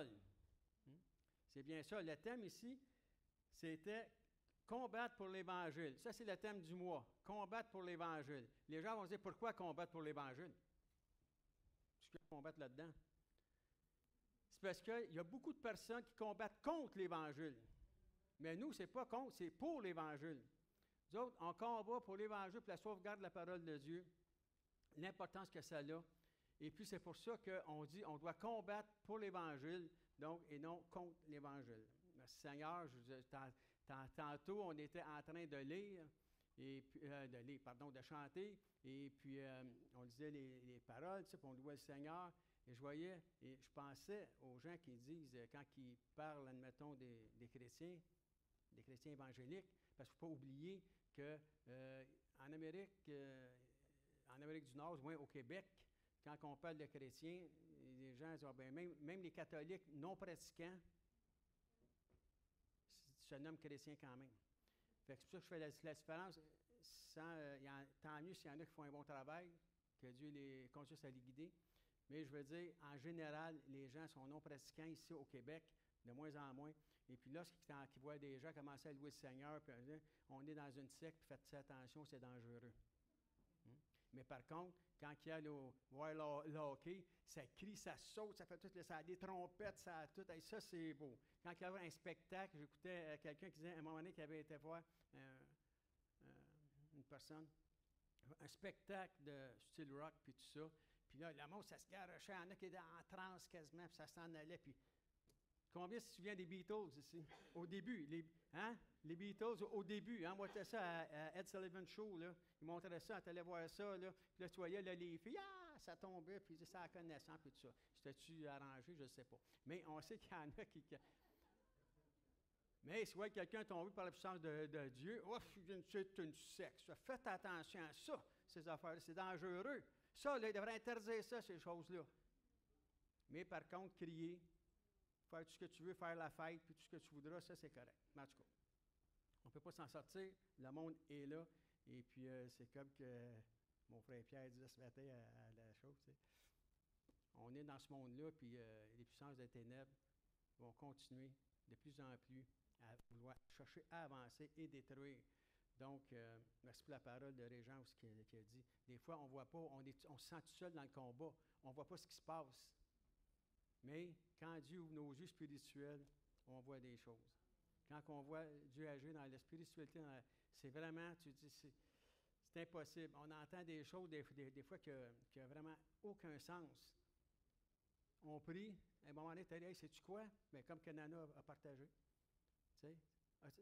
parole. C'est bien ça. Le thème ici, c'était combattre pour l'Évangile. Ça, c'est le thème du mois. Combattre pour l'Évangile. Les gens vont se dire, pourquoi combattre pour l'Évangile? Qu'est-ce qu'il y a à combattre là-dedans? C'est parce qu'il y a beaucoup de personnes qui combattent contre l'Évangile. Mais nous, ce n'est pas contre, c'est pour l'Évangile. Nous autres, on combat pour l'Évangile, pour la sauvegarde de la parole de Dieu, l'importance que ça a. Et puis, c'est pour ça qu'on dit qu'on doit combattre pour l'Évangile, donc, et non contre l'Évangile. Merci Seigneur. Tantôt, on était en train de lire, et puis, de chanter, et puis on lisait les paroles, puis on louait le Seigneur. Et je voyais, et je pensais aux gens qui disent, quand ils parlent, admettons, des chrétiens évangéliques, parce qu'il ne faut pas oublier qu'en Amérique du Nord, du moins au Québec, quand on parle de chrétiens, les gens disent, même les catholiques non pratiquants se nomment chrétiens quand même. Fait que c'est pour ça que je fais la différence. Tant mieux s'il y en a qui font un bon travail, que Dieu les conduise à les guider. Mais je veux dire, en général, les gens sont non pratiquants ici au Québec, de moins en moins. Et puis lorsqu'ils voient des gens commencer à louer le Seigneur, puis on est dans une secte, puis faites attention, c'est dangereux. Mais par contre, quand il y a voir le hockey, ça crie, ça saute, ça fait tout, ça a des trompettes, ça a tout. Et ça, c'est beau. Quand il y avait un spectacle, j'écoutais quelqu'un qui disait à un moment donné qu'il avait été voir une personne, un spectacle de style rock, puis tout ça. Puis là, le monde, ça se garochait. Il y en a qui étaient en transe quasiment, puis ça s'en allait. Puis combien se souvient des Beatles ici? Au début, les Beatles, au début, on voyait ça à Ed Sullivan Show, là. Ils montraient ça, on allait voir ça, là. Puis là, tu voyais, là, les filles, ça tombait, puis ça a connaissance, puis tout ça. C'était-tu arrangé? Je ne sais pas. Mais on sait qu'il y en a qui... Mais si vous voyez quelqu'un tomber par la puissance de Dieu, c'est une secte. Faites attention à ça, ces affaires-là, c'est dangereux. Ça, là, il devrait interdire ça, ces choses-là. Mais par contre, crier, faire tout ce que tu veux, faire la fête, puis tout ce que tu voudras, ça, c'est correct. Mais en tout cas, on ne peut pas s'en sortir. Le monde est là. Et puis, c'est comme que mon frère Pierre disait ce matin à la chose. Tu sais. On est dans ce monde-là, puis les puissances des ténèbres vont continuer de plus en plus à vouloir chercher à avancer et détruire. Donc, merci pour la parole de Régent, qui a dit. Des fois, on ne voit pas, on se sent tout seul dans le combat. On ne voit pas ce qui se passe. Mais quand Dieu ouvre nos yeux spirituels, on voit des choses. Quand on voit Dieu agir dans la spiritualité, c'est vraiment, tu dis, c'est impossible. On entend des choses des fois qui n'ont vraiment aucun sens. On prie, à un moment donné, tu as dit, hey, sais-tu quoi? Bien, comme Kenana a partagé. Tu sais,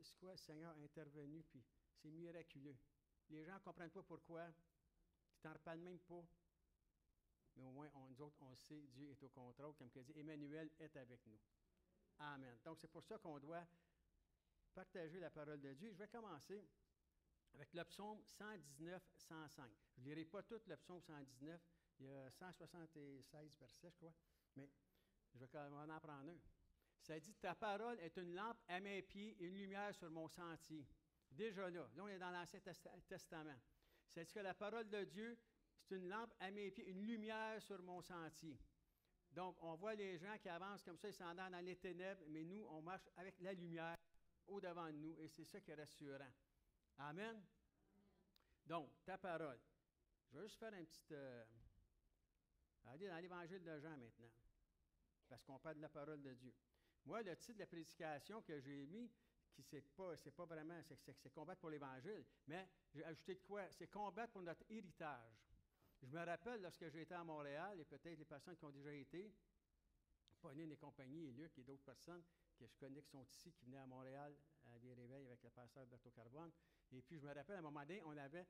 c'est quoi? Le Seigneur a intervenu, puis c'est miraculeux. Les gens ne comprennent pas pourquoi. Ils t'en reparlent même pas. Mais au moins, nous autres, on sait, Dieu est au contrôle. Comme il dit, Emmanuel est avec nous. Amen. Donc, c'est pour ça qu'on doit partager la parole de Dieu. Je vais commencer avec le psaume 119-105. Je ne lirai pas tout le psaume 119. Il y a 176 versets, je crois. Mais je vais en prendre un. Ça dit, ta parole est une lampe à mes pieds et une lumière sur mon sentier. Déjà là, on est dans l'Ancien Testament. Ça dit que la parole de Dieu, c'est une lampe à mes pieds, une lumière sur mon sentier. Donc, on voit les gens qui avancent comme ça, ils s'en dans les ténèbres, mais nous, on marche avec la lumière au-devant de nous, et c'est ça qui est rassurant. Amen? Amen. Donc, ta parole. Je vais juste faire un petit... aller dans l'Évangile de Jean maintenant, parce qu'on parle de la parole de Dieu. Moi, le titre de la prédication que j'ai mis, c'est pas vraiment, c'est combattre pour l'Évangile, mais j'ai ajouté de quoi? C'est combattre pour notre héritage. Je me rappelle, lorsque j'ai été à Montréal, et peut-être les personnes qui ont déjà été, Pauline et compagnie, et Luc et d'autres personnes que je connais qui sont ici, qui venaient à Montréal à Vieille-Réveil avec le pasteur Berthaud Carbone. Et puis, je me rappelle, à un moment donné, on avait,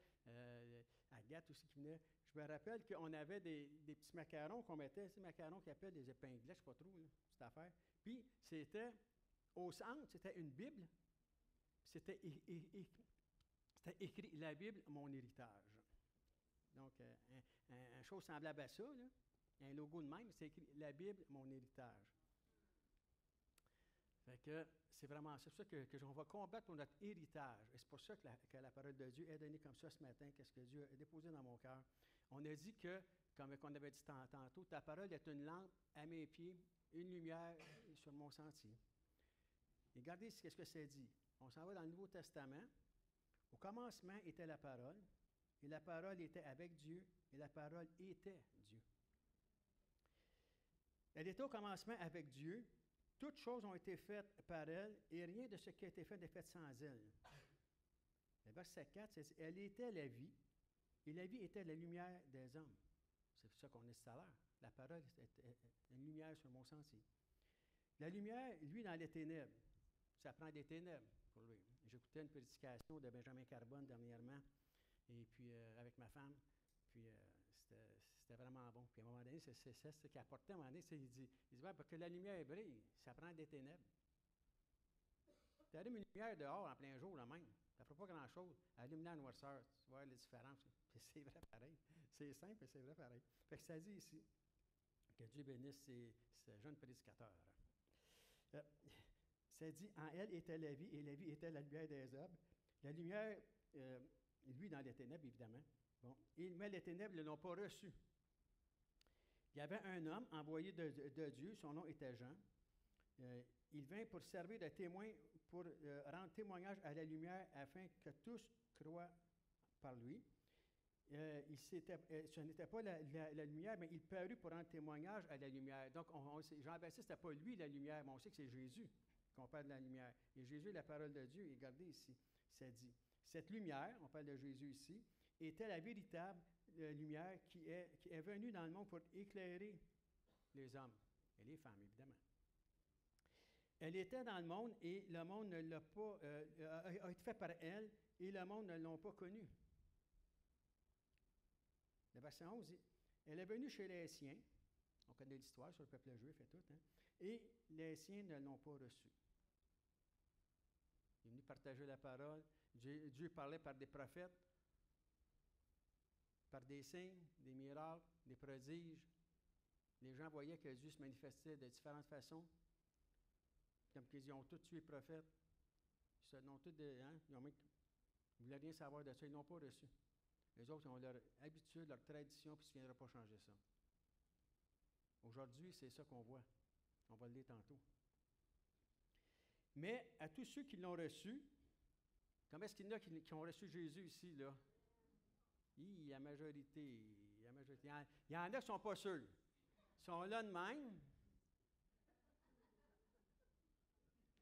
Agathe aussi qui venait, je me rappelle qu'on avait des petits macarons qu'on mettait, ces macarons qu'ils appellent des épinglets, je ne sais pas trop, là, cette affaire. Puis, c'était, au centre, c'était une Bible, c'était écrit « La Bible, mon héritage ». Donc, une chose semblable à ça, là, un logo de même, c'est écrit « La Bible, mon héritage ». Fait que c'est vraiment ça. C'est pour ça qu'on va combattre pour notre héritage. Et c'est pour ça que la parole de Dieu est donnée comme ça ce matin, qu'est-ce que Dieu a déposé dans mon cœur. On a dit que, comme on avait dit tantôt, ta parole est une lampe à mes pieds une lumière sur mon sentier. Et regardez ce que ça dit. On s'en va dans le Nouveau Testament. Au commencement était la parole, et la parole était avec Dieu, et la parole était Dieu. Elle était au commencement avec Dieu. Toutes choses ont été faites par elle, et rien de ce qui a été fait n'est fait sans elle. Le verset 4, c'est « Elle était la vie, et la vie était la lumière des hommes. » C'est ça qu'on est tout à l'heure. La parole est une lumière sur mon sentier. La lumière, lui, dans les ténèbres. Ça prend des ténèbres pour lui. J'écoutais une prédication de Benjamin Carbone dernièrement, et puis avec ma femme, puis c'était vraiment bon. Puis à un moment donné, c'est ce qu'il apportait. À un moment donné, il dit ouais, parce que la lumière brille, ça prend des ténèbres. Tu allumes une lumière dehors en plein jour, là même. Ça ne fera pas grand-chose. Allume la noirceur, tu vois les différences. Puis c'est vrai pareil. C'est simple, mais c'est vrai pareil. Fait que ça dit ici, que Dieu bénisse ce jeune prédicateur. Ça dit, en elle était la vie, et la vie était la lumière des hommes. La lumière, lui, dans les ténèbres, évidemment. Bon. Mais les ténèbres ne l'ont pas reçu. Il y avait un homme envoyé de Dieu, son nom était Jean. Il vint pour servir de témoin, pour rendre témoignage à la lumière, afin que tous croient par lui. Ce n'était pas la lumière, mais il parut pour rendre témoignage à la lumière. Donc, Jean-Baptiste, ce n'était pas lui la lumière, mais on sait que c'est Jésus qu'on parle de la lumière. Et Jésus est la parole de Dieu. Et regardez ici, ça dit, cette lumière, on parle de Jésus ici, était la véritable lumière qui est venue dans le monde pour éclairer les hommes et les femmes, évidemment. Elle était dans le monde et le monde ne l'a pas, a été fait par elle et le monde ne l'a pas connue. Le verset 11 dit, elle est venue chez les siens, on connaît l'histoire sur le peuple juif et tout, hein, et les siens ne l'ont pas reçu. Il est venu partager la parole. Dieu parlait par des prophètes, par des signes, des miracles, des prodiges. Les gens voyaient que Dieu se manifestait de différentes façons. Comme qu'ils ont tous tué le prophète. Ils ne voulaient rien savoir de ça. Ils n'ont pas reçu. Les autres ont leur habitude, leur tradition, puis ils ne viendront pas changer ça. Aujourd'hui, c'est ça qu'on voit. On va le lire tantôt. Mais à tous ceux qui l'ont reçu, comment est-ce qu'il y en a qui ont reçu Jésus ici, là? La majorité. Il y en a qui ne sont pas sûrs. Ils sont là de même.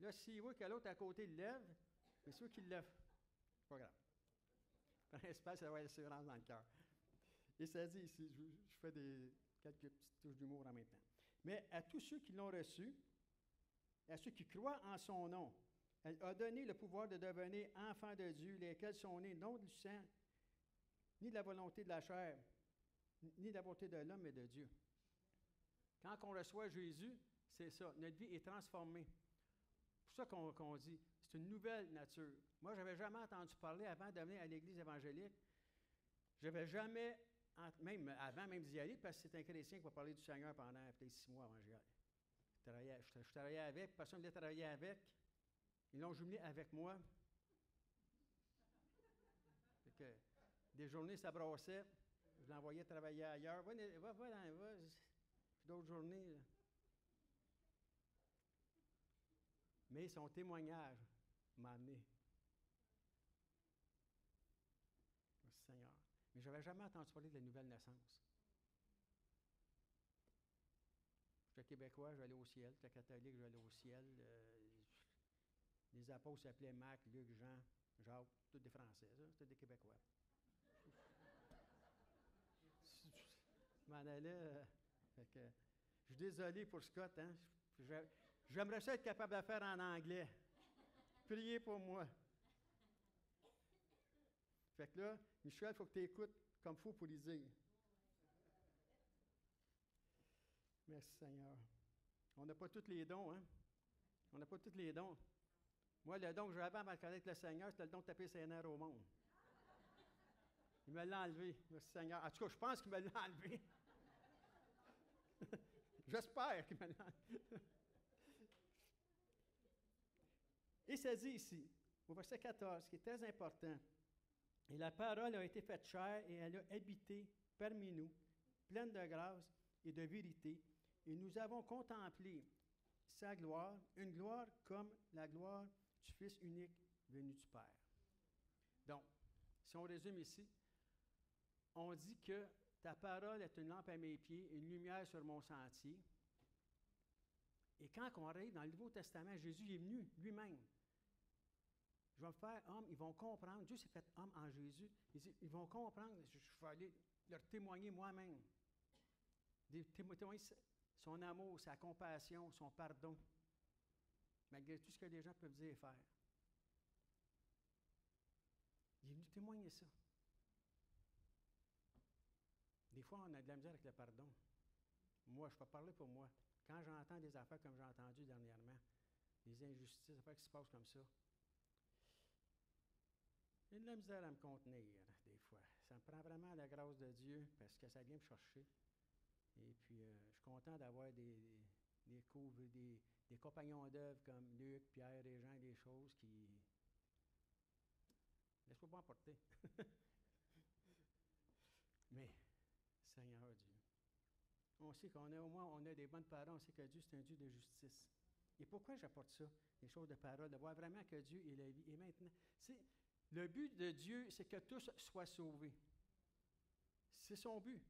Là, s'ils voient que l'autre à côté le lève, mais ceux qui le lèvent, c'est pas grave. Le principal, c'est d'avoir l'assurance dans le cœur. Et ça dit ici, je fais quelques petites touches d'humour en même temps. Mais à tous ceux qui l'ont reçu, à ceux qui croient en son nom, elle a donné le pouvoir de devenir enfants de Dieu, lesquels sont nés non du sang, ni de la volonté de la chair, ni de la volonté de l'homme, mais de Dieu. Quand on reçoit Jésus, c'est ça, notre vie est transformée. C'est pour ça qu'on dit, c'est une nouvelle nature. Moi, je n'avais jamais entendu parler avant de venir à l'Église évangélique. Je n'avais jamais, même avant même d'y aller, parce que c'est un chrétien qui va parler du Seigneur pendant peut-être 6 mois avant que j'y aille. Je travaillais avec, personne ne voulait travailler avec. Ils l'ont jumelé avec moi. Fait que des journées, ça brassait. Je l'envoyais travailler ailleurs. Va. Puis d'autres journées. Là. Mais son témoignage m'a amené. Merci Seigneur. Mais je n'avais jamais entendu parler de la nouvelle naissance. J'étais québécois, j'allais au ciel. J'étais catholique, j'allais au ciel. Les apôtres s'appelaient Marc, Luc, Jean, Jacques, tous des Français, ça, c'était des Québécois. Je m'en allais. Je suis désolé pour Scott, hein. J'aimerais ça être capable de le faire en anglais. Priez pour moi. Fait que là, Michel, il faut que tu écoutes comme il faut pour lui dire. Merci Seigneur. On n'a pas tous les dons, hein? On n'a pas tous les dons. Moi, le don que j'avais avant de connaître le Seigneur, c'était le don de taper ses nerfs au monde. Il me l'a enlevé, merci Seigneur. En tout cas, je pense qu'il me l'a enlevé. J'espère qu'il me l'a enlevé. Et ça dit ici, au verset 14, ce qui est très important, « Et la parole a été faite chair et elle a habité parmi nous, pleine de grâce et de vérité, Et nous avons contemplé sa gloire, une gloire comme la gloire du Fils unique venu du Père. Donc, si on résume ici, on dit que ta parole est une lampe à mes pieds, une lumière sur mon sentier. Et quand on arrive dans le Nouveau Testament, Jésus est venu lui-même. Je vais me faire homme, ils vont comprendre. Dieu s'est fait homme en Jésus. Ils vont comprendre. Je vais aller leur témoigner moi-même. Témoigner son amour, sa compassion, son pardon, malgré tout ce que les gens peuvent dire et faire. Il est venu témoigner ça. Des fois, on a de la misère avec le pardon. Moi, je peux parler pour moi. Quand j'entends des affaires comme j'ai entendu dernièrement, des injustices, des affaires qui se passent comme ça, j'ai de la misère à me contenir, des fois. Ça me prend vraiment la grâce de Dieu, parce que ça vient me chercher. Et puis, je suis content d'avoir des compagnons d'œuvre comme Luc, Pierre et Jean, des choses qui... Laisse-moi pas emporter. Mais, Seigneur Dieu, on sait qu'on a au moins on a des bonnes paroles, on sait que Dieu, c'est un Dieu de justice. Et pourquoi j'apporte ça, les choses de parole, de voir vraiment que Dieu est la vie. Et maintenant, le but de Dieu, c'est que tous soient sauvés. C'est son but.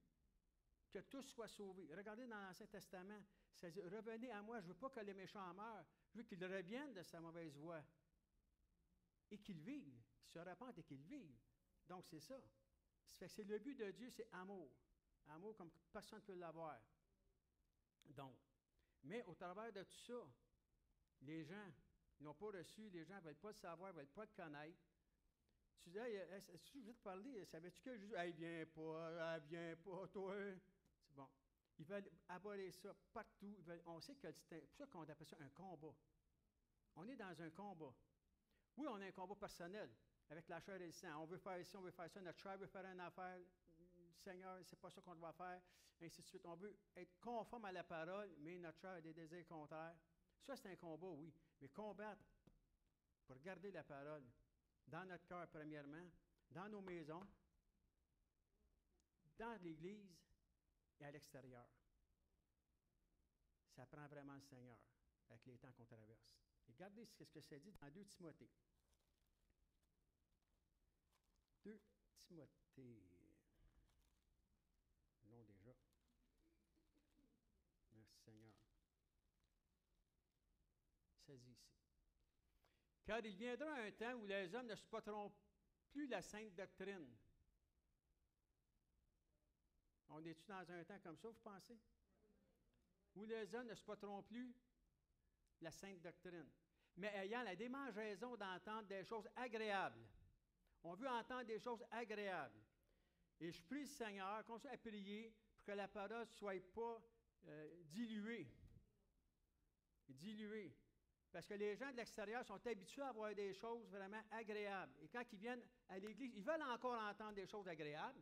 Que tous soient sauvés. Regardez dans l'Ancien Testament, ça dit, revenez à moi, je ne veux pas que les méchants meurent, je veux qu'ils reviennent de sa mauvaise voie. Et qu'ils vivent, qu'ils se repentent et qu'ils vivent. Donc, c'est ça. C'est le but de Dieu, c'est amour. Amour comme personne ne peut l'avoir. Donc, mais au travers de tout ça, les gens n'ont pas reçu, les gens ne veulent pas le savoir, ne veulent pas le connaître. Tu dis, hey, est-ce que je veux te parler? Savais-tu que Jésus, hey, viens pas, toi. C'est bon. Ils veulent abolir ça partout. On sait que c'est pour ça qu'on appelle ça un combat. On est dans un combat. Oui, on a un combat personnel avec la chair et le sang. On veut faire ici, on veut faire ça. Notre chair veut faire une affaire. Seigneur, c'est pas ça qu'on doit faire. Ainsi de suite. On veut être conforme à la parole, mais notre chair a des désirs contraires. Ça, c'est un combat, oui. Mais combattre pour garder la parole dans notre cœur, premièrement, dans nos maisons, dans l'Église et à l'extérieur. Ça prend vraiment le Seigneur avec les temps qu'on traverse. Regardez ce que ça dit dans 2 Timothée. 2 Timothée. Non, déjà. Merci Seigneur. Ça dit ici. Car il viendra un temps où les hommes ne supporteront plus la sainte doctrine. On est-tu dans un temps comme ça, vous pensez? Où les hommes ne supporteront plus la sainte doctrine, mais ayant la démangeaison d'entendre des choses agréables. On veut entendre des choses agréables. Et je prie le Seigneur, continue à prier pour que la parole ne soit pas diluée. Diluée. Parce que les gens de l'extérieur sont habitués à avoir des choses vraiment agréables. Et quand ils viennent à l'Église, ils veulent encore entendre des choses agréables.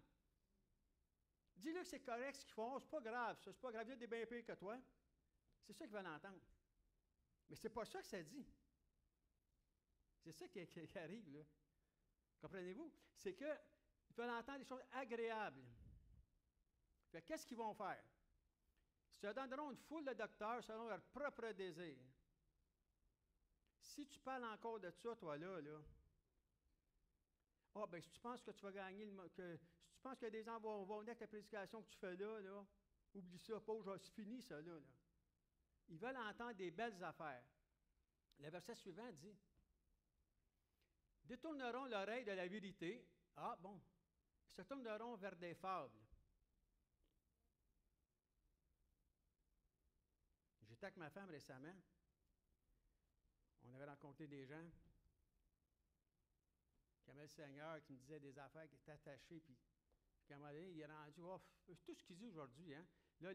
Dis-le que c'est correct ce qu'ils font, c'est pas grave, ça, c'est pas grave, il y a des bien pires que toi. C'est ça qu'ils veulent entendre. Mais c'est pas ça que ça dit. C'est ça qui arrive, là. Comprenez-vous? C'est qu'ils veulent entendre des choses agréables. Fait qu'est-ce qu'ils vont faire? Ils te donneront une foule de docteurs selon leur propre désir. Si tu parles encore de ça, toi, là, ben, si tu penses que tu vas gagner, si tu penses que des gens vont venir avec la prédication que tu fais là, oublie ça, c'est fini, ça, là. Ils veulent entendre des belles affaires. Le verset suivant dit, « Détourneront l'oreille de la vérité. » Ah, bon. Ils se tourneront vers des fables. J'étais avec ma femme récemment. On avait rencontré des gens qui aimaient le Seigneur, qui me disaient des affaires qui étaient attachées, puis à un moment donné, il est rendu, tout ce qu'il dit aujourd'hui, hein. Là,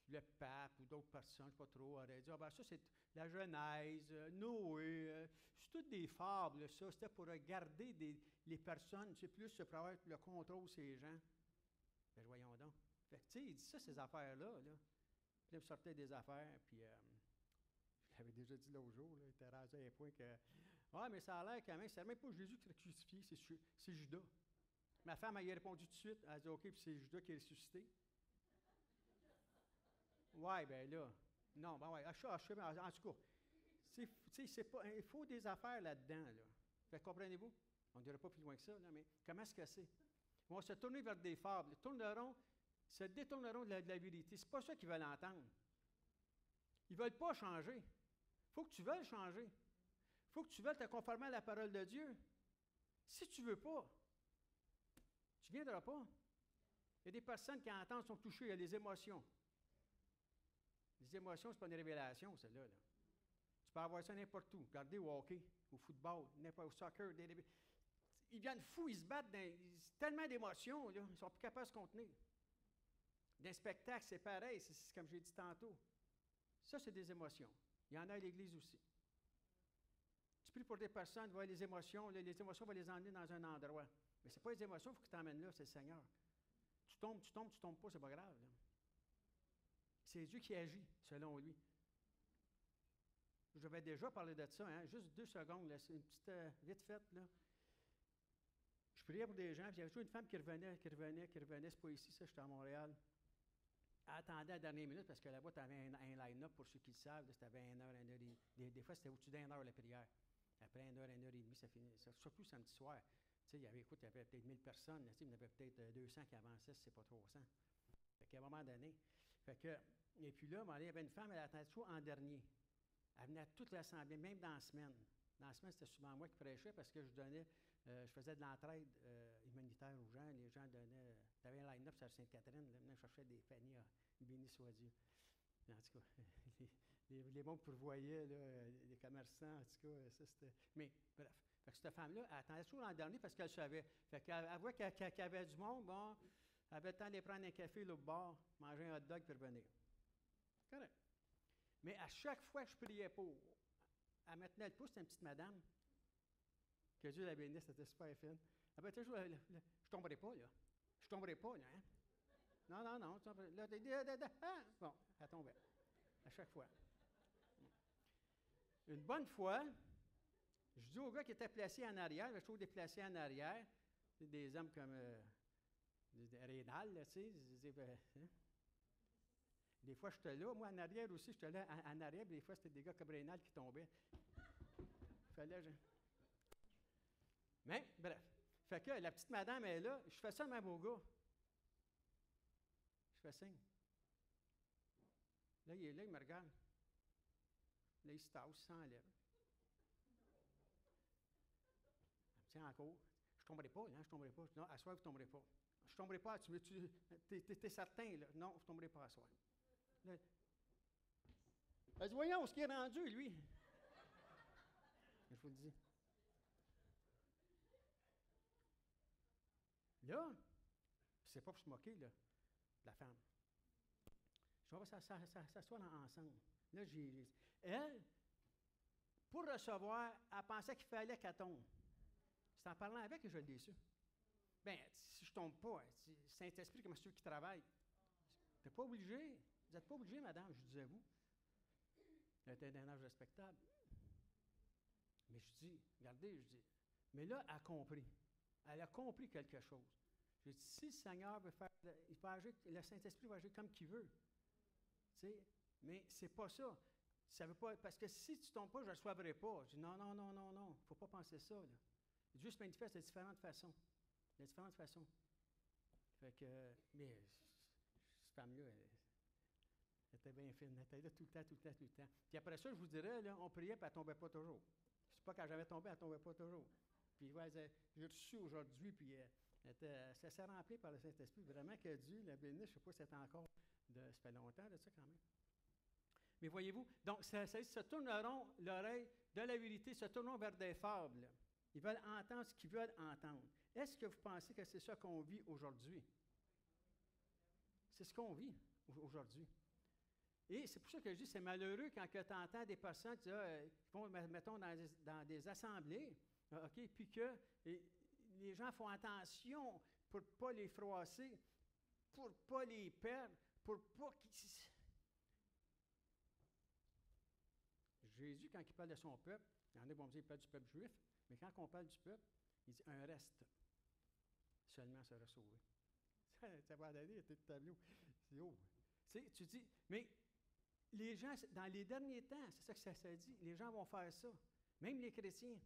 le pape ou d'autres personnes, je ne sais pas trop, auraient dit, ben ça, c'est la Genèse, Noé, c'est toutes des fables, ça. C'était pour garder les personnes, c'est plus pour avoir le contrôle sur les gens. Ben, voyons donc. Fait que, tu sais, il dit ça, ces affaires-là, là. Puis là, il sortait des affaires, puis je l'avais déjà dit l'autre jour, là, il était rendu à un point que, mais ça a l'air quand même, c'est même pas Jésus qui l'a crucifié, c'est Judas. Ma femme, elle y a répondu tout de suite, elle a dit, OK, puis c'est Judas qui est ressuscité. Ouais, ben là. Non, ben ouais, en tout cas, c'est pas, il faut des affaires là-dedans, là. Fait que comprenez-vous? On ne dirait pas plus loin que ça, là, mais comment est-ce que c'est? Ils vont se tourner vers des fables, se détourneront de la vérité. C'est pas ça qu'ils veulent entendre. Ils ne veulent pas changer. Il faut que tu veuilles changer. Il faut que tu veuilles te conformer à la parole de Dieu. Si tu ne veux pas, tu ne viendras pas. Il y a des personnes qui entendent, sont touchées, il y a les émotions. Les émotions, ce n'est pas une révélation, celle-là. Là. Tu peux avoir ça n'importe où. Regardez au hockey, au football, n'importe au soccer. Ils viennent fous, ils se battent. Tellement d'émotions, là, ils ne sont plus capables de se contenir. D'un spectacle, c'est pareil, c'est comme j'ai dit tantôt. Ça, c'est des émotions. Il y en a à l'Église aussi. Tu pries pour des personnes, tu vois les émotions vont les emmener dans un endroit. Mais ce n'est pas les émotions, il faut que tu t'emmènes là, c'est le Seigneur. Tu tombes pas, c'est pas grave. Là. C'est Dieu qui agit, selon lui. Je vais déjà parler de ça, hein? Juste 2 secondes, là, c'est une petite vite faite. Là. Je priais pour des gens, puis il y avait toujours une femme qui revenait, c'est pas ici, ça, j'étais à Montréal. Elle attendait à la dernière minute parce que là-bas, tu avais un line-up, pour ceux qui le savent, c'était 1 heure, 1 heure et demie. Des fois, c'était au-dessus d'1 heure la prière. Après 1 heure, 1 heure et demie, ça finit. Surtout samedi soir. Il y avait peut-être 1000 personnes, il y en avait peut-être 200 qui avançaient, si c'est pas 300. Fait qu'à un moment donné, et puis là, il y avait une femme, elle attendait toujours en dernier. Elle venait à toute l'assemblée, même dans la semaine. Dans la semaine, c'était souvent moi qui prêchais parce que je faisais de l'entraide humanitaire aux gens. Les gens donnaient. Tu avais un line-up sur Sainte-Catherine, là, je cherchais des paniers, béni soit Dieu. En tout cas, les bons pourvoyaient, les commerçants, en tout cas, ça c'était. Mais bref. Fait que cette femme-là, elle attendait toujours l'an dernier parce qu'elle savait. Fait qu'elle voit qu'il y avait du monde, bon, elle avait le temps d'aller prendre un café là, au bar, manger un hot dog puis revenir. Correct. Mais à chaque fois que je priais pour, elle me tenait le pouce, c'était une petite madame. Que Dieu la bénisse, c'était super fine. Elle me toujours, je tomberai pas, là. Je tomberai pas, là, hein. Non. Là, bon, elle tombait. À chaque fois. Une bonne fois, je dis au gars qui était placé en arrière, je trouve des placés en arrière, des hommes comme Rénal, là, tu sais, hein? Des fois, j'étais là. Moi, en arrière aussi, j'étais là en arrière, des fois, c'était des gars comme Rénal qui tombaient. Mais, bref. Fait que la petite madame est là. Je fais ça même au gars. Je fais signe. Là, il est là, il me regarde. Là, il se tasse, il s'enlève. Tiens, encore. Je ne tomberai pas, hein, je ne tomberai pas. Non, à soir, vous ne tomberez pas. Je ne tomberai pas. Tu es certain, là? Non, vous ne tomberez pas à soir. Là, elle dit, voyons, ce qui est rendu, lui. Je vous le dis. Là, c'est pas pour se moquer, là, de la femme. Je vais s'asseoir ensemble. Là, elle, pour recevoir, elle pensait qu'il fallait qu'elle tombe. C'est en parlant avec que je l'ai su. Bien, si je ne tombe pas, Saint-Esprit, comme ceux qui travaillent. Tu n'es pas obligé. Vous n'êtes pas obligé, madame, je disais vous. Elle était d'un âge respectable. Mais je dis, regardez, mais là, elle a compris. Elle a compris quelque chose. J'ai dit, si le Seigneur veut faire, il va agir, le Saint-Esprit va agir comme qu'il veut. Tu sais, mais c'est pas ça. Ça veut pas, parce que si tu ne tombes pas, je ne reçoivrai pas. Je dis, non. Il ne faut pas penser ça. Là. Dieu se manifeste de différentes façons. De différentes façons. Fait que, mais cette femme-là, elle était bien fine. Elle était là tout le temps. Puis après ça, je vous dirais, là, on priait, puis elle ne tombait pas toujours. C'est pas quand j'avais tombé, elle ne tombait pas toujours. Puis, ouais, j'ai reçu aujourd'hui, puis ça s'est rempli par le Saint-Esprit. Vraiment que Dieu la bénisse, je ne sais pas si c'est encore, ça fait longtemps de ça quand même. Mais voyez-vous, donc, ça se tourneront l'oreille de la vérité, se tourneront vers des fables. Ils veulent entendre ce qu'ils veulent entendre. Est-ce que vous pensez que c'est ça qu'on vit aujourd'hui? C'est ce qu'on vit aujourd'hui. Et c'est pour ça que je dis, c'est malheureux quand tu entends des personnes qui vont, mettons, dans des assemblées, OK, puis que les gens font attention pour ne pas les froisser, pour ne pas les perdre, pour pas qu'ils... Jésus, quand il parle de son peuple, il y en a qui vont me dire qu'il parle du peuple juif, mais quand on parle du peuple, il dit un reste seulement sera sauvé. Ça va aller, il y a tout le tableau. C'est haut. Tu dis, mais les gens, dans les derniers temps, c'est ça que ça dit, les gens vont faire ça. Même les chrétiens.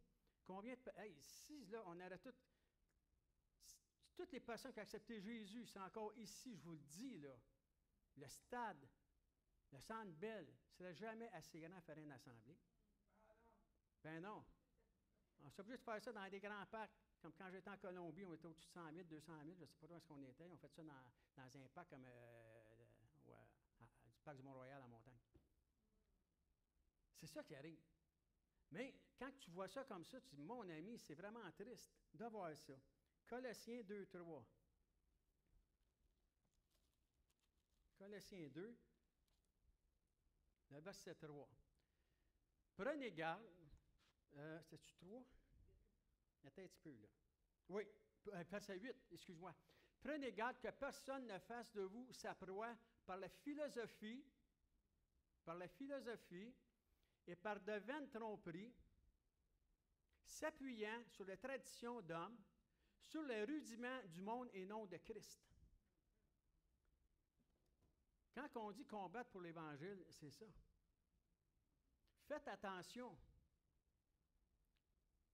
Combien de... Hey, ici, là, on aurait toutes les personnes qui ont accepté Jésus, c'est encore ici, je vous le dis, là, le stade, le Centre Bell, ne serait jamais assez grand à faire une assemblée. Ben non. On s'est obligé de faire ça dans des grands parcs. Comme quand j'étais en Colombie, on était au-dessus de 100 000, 200 000, je ne sais pas où est-ce qu'on était. On fait ça dans un parc comme du parc du Mont-Royal en montagne. C'est ça qui arrive. Mais quand tu vois ça comme ça, tu dis, mon ami, c'est vraiment triste de voir ça. Colossiens 2, 3. Colossiens 2, le verset 3. Prenez garde. C'est-tu 3? Attends un petit peu, là. Oui, verset 8, excuse-moi. Prenez garde que personne ne fasse de vous sa proie par la philosophie et par de vaines tromperies, s'appuyant sur les traditions d'hommes, sur les rudiments du monde et non de Christ. Quand on dit combattre pour l'Évangile, c'est ça. Faites attention.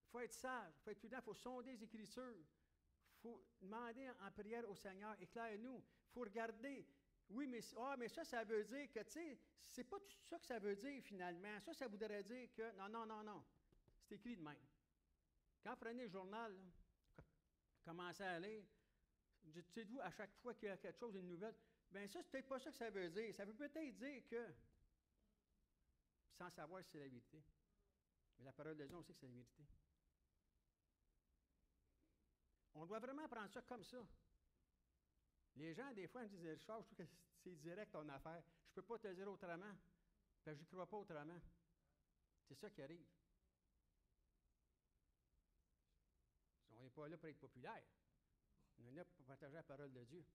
Il faut être sage, il faut être prudent, il faut sonder les Écritures. Il faut demander en prière au Seigneur, éclaire-nous. Il faut regarder. Oui, mais ça veut dire que, tu sais, c'est pas tout ça que ça veut dire finalement. Ça voudrait dire que, non. C'est écrit de même. Quand vous prenez le journal, là, commencez à lire, dites-vous à chaque fois qu'il y a quelque chose, une nouvelle, bien ça, c'est peut-être pas ça que ça veut dire. Ça veut peut-être dire que, sans savoir si c'est la vérité. Mais la parole de Dieu, on sait que c'est la vérité. On doit vraiment prendre ça comme ça. Les gens, des fois, me disent, Richard, je trouve que c'est direct ton affaire. Je ne peux pas te le dire autrement. Parce que je n'y crois pas autrement. C'est ça qui arrive. On n'est pas là pour être populaire. On est là pour partager la parole de Dieu.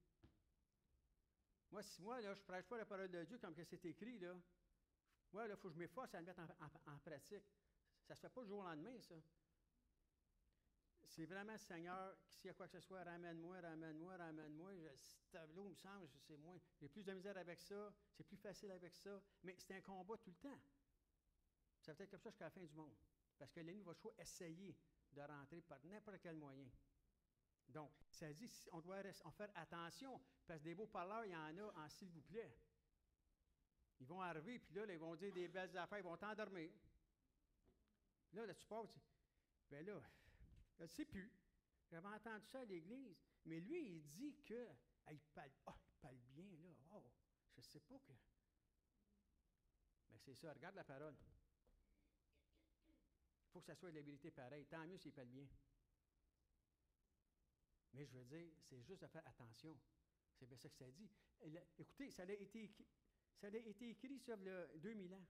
Moi, si moi, là, je ne prêche pas la parole de Dieu comme que c'est écrit, là, moi, il faut que je m'efforce à le mettre en pratique. Ça ne se fait pas du jour au lendemain, ça. C'est vraiment le Seigneur, s'il y a quoi que ce soit, ramène-moi. Ce tableau, il me semble, c'est moins. J'ai plus de misère avec ça, c'est plus facile avec ça. Mais c'est un combat tout le temps. Ça va être comme ça jusqu'à la fin du monde. Parce que l'ennemi va toujours essayer de rentrer par n'importe quel moyen. Donc, ça dit, on doit faire attention, parce que des beaux parleurs, il y en a en s'il vous plaît. Ils vont arriver, puis là, ils vont dire des belles affaires, ils vont t'endormir. Là, tu pars, tu dis, bien là, je ne sais plus. J'avais entendu ça à l'église. Mais lui, il dit que, il parle bien, là. Oh, je ne sais pas que. Mais c'est ça, regarde la parole. Il faut que ça soit de la vérité pareille. Tant mieux s'il parle bien. Mais je veux dire, c'est juste de faire attention. C'est bien ça que ça dit. Écoutez, ça a été écrit sur le 2000 ans.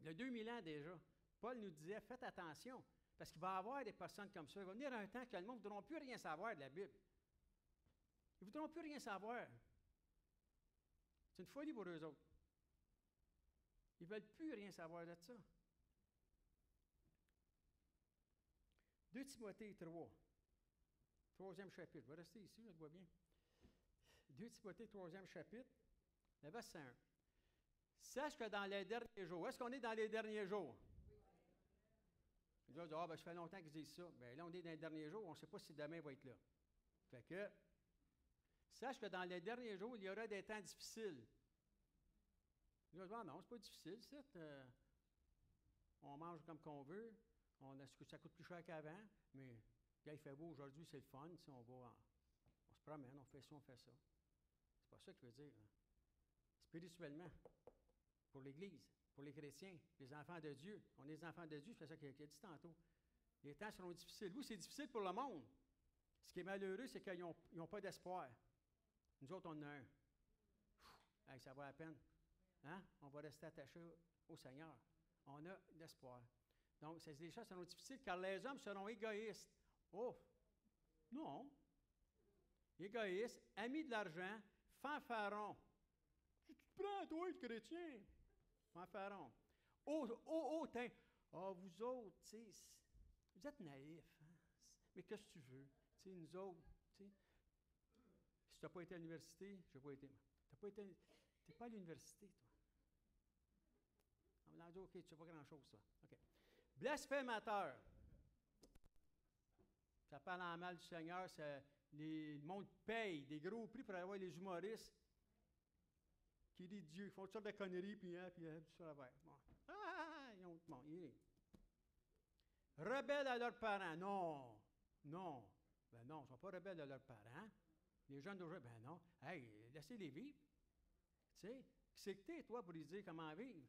Le 2000 ans déjà. Paul nous disait, faites attention. Parce qu'il va y avoir des personnes comme ça. Il va venir un temps que le monde ne voudront plus rien savoir de la Bible. Ils ne voudront plus rien savoir. C'est une folie pour eux autres. Ils ne veulent plus rien savoir de ça. 2 Timothée 3. 3e chapitre. Je vais rester ici, je le vois bien. 2 Timothée 3e chapitre. Le verset 1. Sache que dans les derniers jours, où est-ce qu'on est dans les derniers jours? Ils disent, ça fait longtemps qu'ils disent ça. Bien là, on est dans les derniers jours, on ne sait pas si demain va être là. Fait que, sache que dans les derniers jours, il y aura des temps difficiles. Ils disent, non, c'est pas difficile, on mange comme qu'on veut, ça coûte plus cher qu'avant, mais quand il fait beau aujourd'hui, c'est le fun, on se promène, on fait ça, on fait ça. C'est pas ça qu'il veut dire. Là. Spirituellement, pour l'Église, pour les chrétiens, les enfants de Dieu. On est des enfants de Dieu, c'est ça qu'il a dit tantôt. Les temps seront difficiles. Oui, c'est difficile pour le monde. Ce qui est malheureux, c'est qu'ils n'ont pas d'espoir. Nous autres, on en a un. Hey, ça vaut la peine. Hein? On va rester attachés au Seigneur. On a l'espoir. Donc, les choses seront difficiles car les hommes seront égoïstes. Oh! Non! Égoïstes, amis de l'argent, fanfarons. Tu te prends, toi, le chrétien? Fanfarons. Vous autres, tu sais, vous êtes naïfs. Hein? Mais qu'est-ce que tu veux? Tu sais, nous autres, tu sais, si tu n'as pas été à l'université, je n'ai pas été. Tu n'es pas à l'université, toi. rendu, OK, tu sais pas grand-chose, ça. OK. Blasphémateur. Ça parle en mal du Seigneur. Le monde paye des gros prix pour avoir les humoristes qui disent Dieu. Ils font toutes sortes de conneries, puis tout ça là-bas. Bon. Bon, rebelles à leurs parents. Non. Non. Ben non, ils ne sont pas rebelles à leurs parents. Les jeunes d'aujourd'hui, ben non. Hey, laissez-les vivre. Tu sais, c'est que t'es, toi, pour lui dire comment vivre.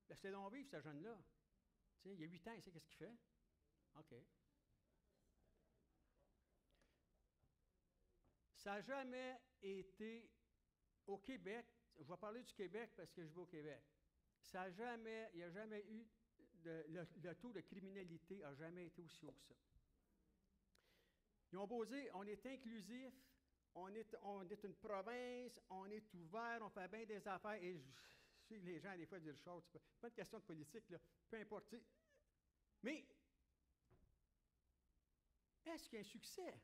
Laissez-les donc vivre, ce jeune-là. Tu sais, il y a 8 ans, il sait qu'est-ce qu'il fait. OK. Ça n'a jamais été au Québec. Je vais parler du Québec parce que je vais au Québec. Il n'y a jamais eu, le taux de criminalité n'a jamais été aussi haut que ça. Ils ont beau dire, on est inclusif, on est une province, on est ouvert, on fait bien des affaires. Et je sais que les gens, des fois, disent Richard, c'est pas une question de politique, là, peu importe. Mais, est-ce qu'il y a un succès?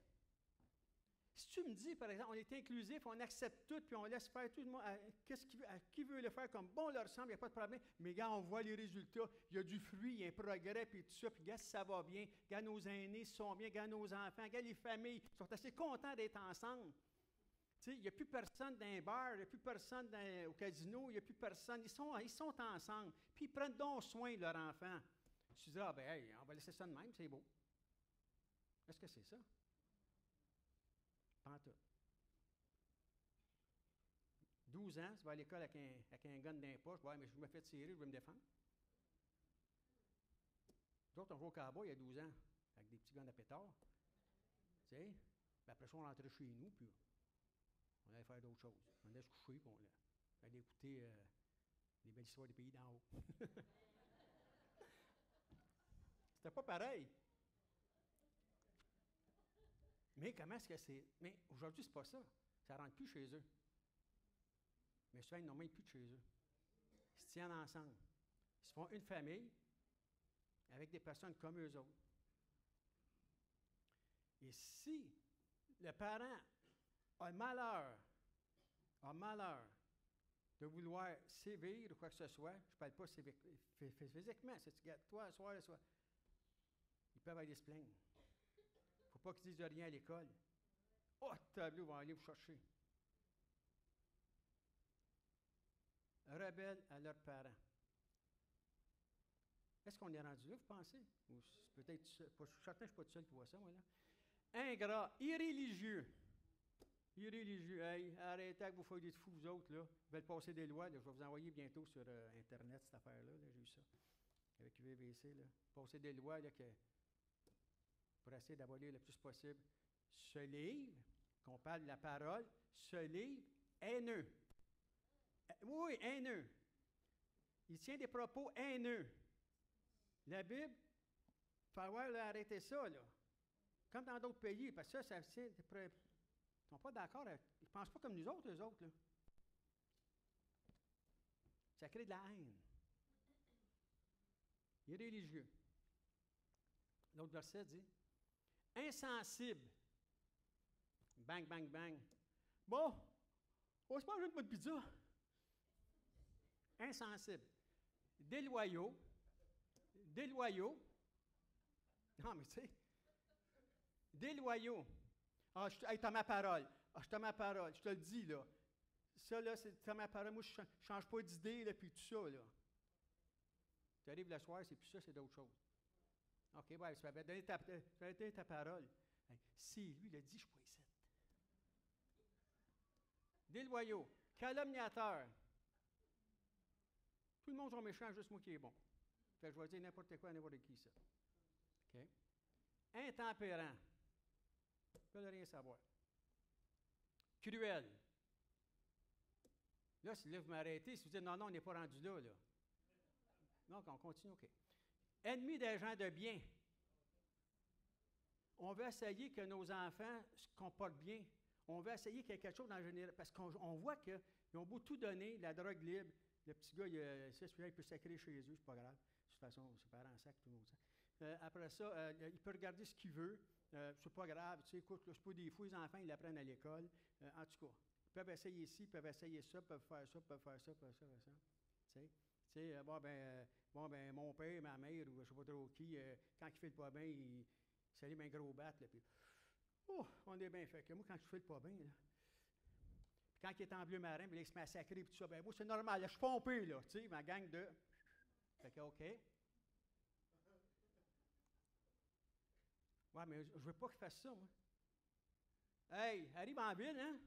Si tu me dis, par exemple, on est inclusif, on accepte tout, puis on laisse faire tout le monde, qui veut le faire comme bon leur semble, il n'y a pas de problème. Mais quand on voit les résultats, il y a du fruit, il y a un progrès, puis tout ça, puis gars, ça va bien. Gars, nos aînés sont bien, gars, nos enfants, gars, les familles sont assez contents d'être ensemble. Tu sais, il n'y a plus personne dans un bar, il n'y a plus personne au casino, il n'y a plus personne. Ils sont ensemble, puis ils prennent donc soin de leur enfant. Tu dis, ah ben, hey, on va laisser ça de même, c'est beau. Est-ce que c'est ça? Pas en tout. 12 ans, tu vas à l'école avec un gun dans les poches, ouais, mais je me fais tirer, je vais me défendre. D'autres, on joue au cowboy il y a 12 ans, avec des petits guns à pétard. Tu sais? Ben après ça, on rentrait chez nous, puis on allait faire d'autres choses. On allait se coucher, puis on allait écouter les belles histoires des pays d'en haut. C'était pas pareil. Mais comment est-ce que c'est? Mais aujourd'hui, c'est pas ça. Ça ne rentre plus chez eux. Mais souvent, ils n'ont même plus de chez eux. Ils se tiennent ensemble. Ils se font une famille avec des personnes comme eux autres. Et si le parent a le malheur de vouloir sévir ou quoi que ce soit, je ne parle pas physiquement, c'est toi, soir, ils peuvent aller se plaindre. Il ne faut pas qu'ils disent de rien à l'école. Oh, tableau, vont aller vous chercher. Rebelles à leurs parents. Est-ce qu'on est rendu là, vous pensez? Ou peut-être, je suis certain que je ne suis pas tout seul qui voit ça, moi, là. Ingrat, irréligieux. Irréligieux. Hey, arrêtez avec vos feuilles de fous, vous autres, là. Ils veulent passer des lois, là. Je vais vous envoyer bientôt sur Internet, cette affaire-là. Là. J'ai eu ça. Avec UVC, là. Passer des lois, là, pour essayer d'abolir le plus possible. Ce livre, qu'on parle de la parole, ce livre, haineux. Oui, haineux. Il tient des propos haineux. La Bible, il va falloir arrêter ça, là. Comme dans d'autres pays, parce que ça tient. Ils ne sont pas d'accord. Ils ne pensent pas comme nous autres, eux autres, là. Ça crée de la haine. Il est religieux. L'autre verset dit insensible. Bang, bang, bang. Bon, on se mange une bonne pizza. Insensible. Déloyaux. Non, mais tu sais. Déloyaux. Ah, hey, t'as ma parole. Ah, je t'ai ma parole. Je te le dis, là. Ça, là, t'as ma parole. Moi, je ne change pas d'idée, là, puis tout ça, là. Tu arrives le soir, c'est plus ça, c'est d'autres choses. OK, ouais, tu vas donner ta parole. Hey, si lui, il a dit, je ne suis pas ici. Déloyaux. Calomniateur. Tout le monde est méchant, juste moi qui est bon. Fait que je vais dire n'importe quoi à n'importe qui, ça. OK? Intempérant. Je ne veux rien savoir. Cruel. Là, si vous m'arrêtez, si vous dites non, on n'est pas rendu là, là. Donc, on continue, OK. Ennemi des gens de bien. On veut essayer que nos enfants se comportent bien. On veut essayer qu'il y ait quelque chose dans le général. Parce qu'on voit qu'ils ont beau tout donner, la drogue libre. Le petit gars, celui-là, il peut sacrer chez eux, c'est pas grave. De toute façon, ses parents sacrent, tout le monde sacre. Après ça, il peut regarder ce qu'il veut. C'est pas grave. Tu sais, écoute, c'est pas des fous, les enfants, ils l'apprennent à l'école. En tout cas, ils peuvent essayer ci, ils peuvent essayer ça, ils peuvent faire ça, ils peuvent faire ça, ils peuvent faire ça. Tu sais, Tu sais, mon père, ma mère, ou je ne sais pas trop qui, quand il fait le pas bien, il s'allume un gros bat, là, puis oh, on est bien fait. Que moi, quand je fais le pas bien, là, puis quand il est en bleu marin, puis là, il se met à sacrer, puis tout ça, ben moi, c'est normal, là, je suis pompé, là, tu sais, ma gang de. Fait que, OK. Ouais, mais je veux pas qu'il fasse ça, moi. Hey, arrive en ville, hein?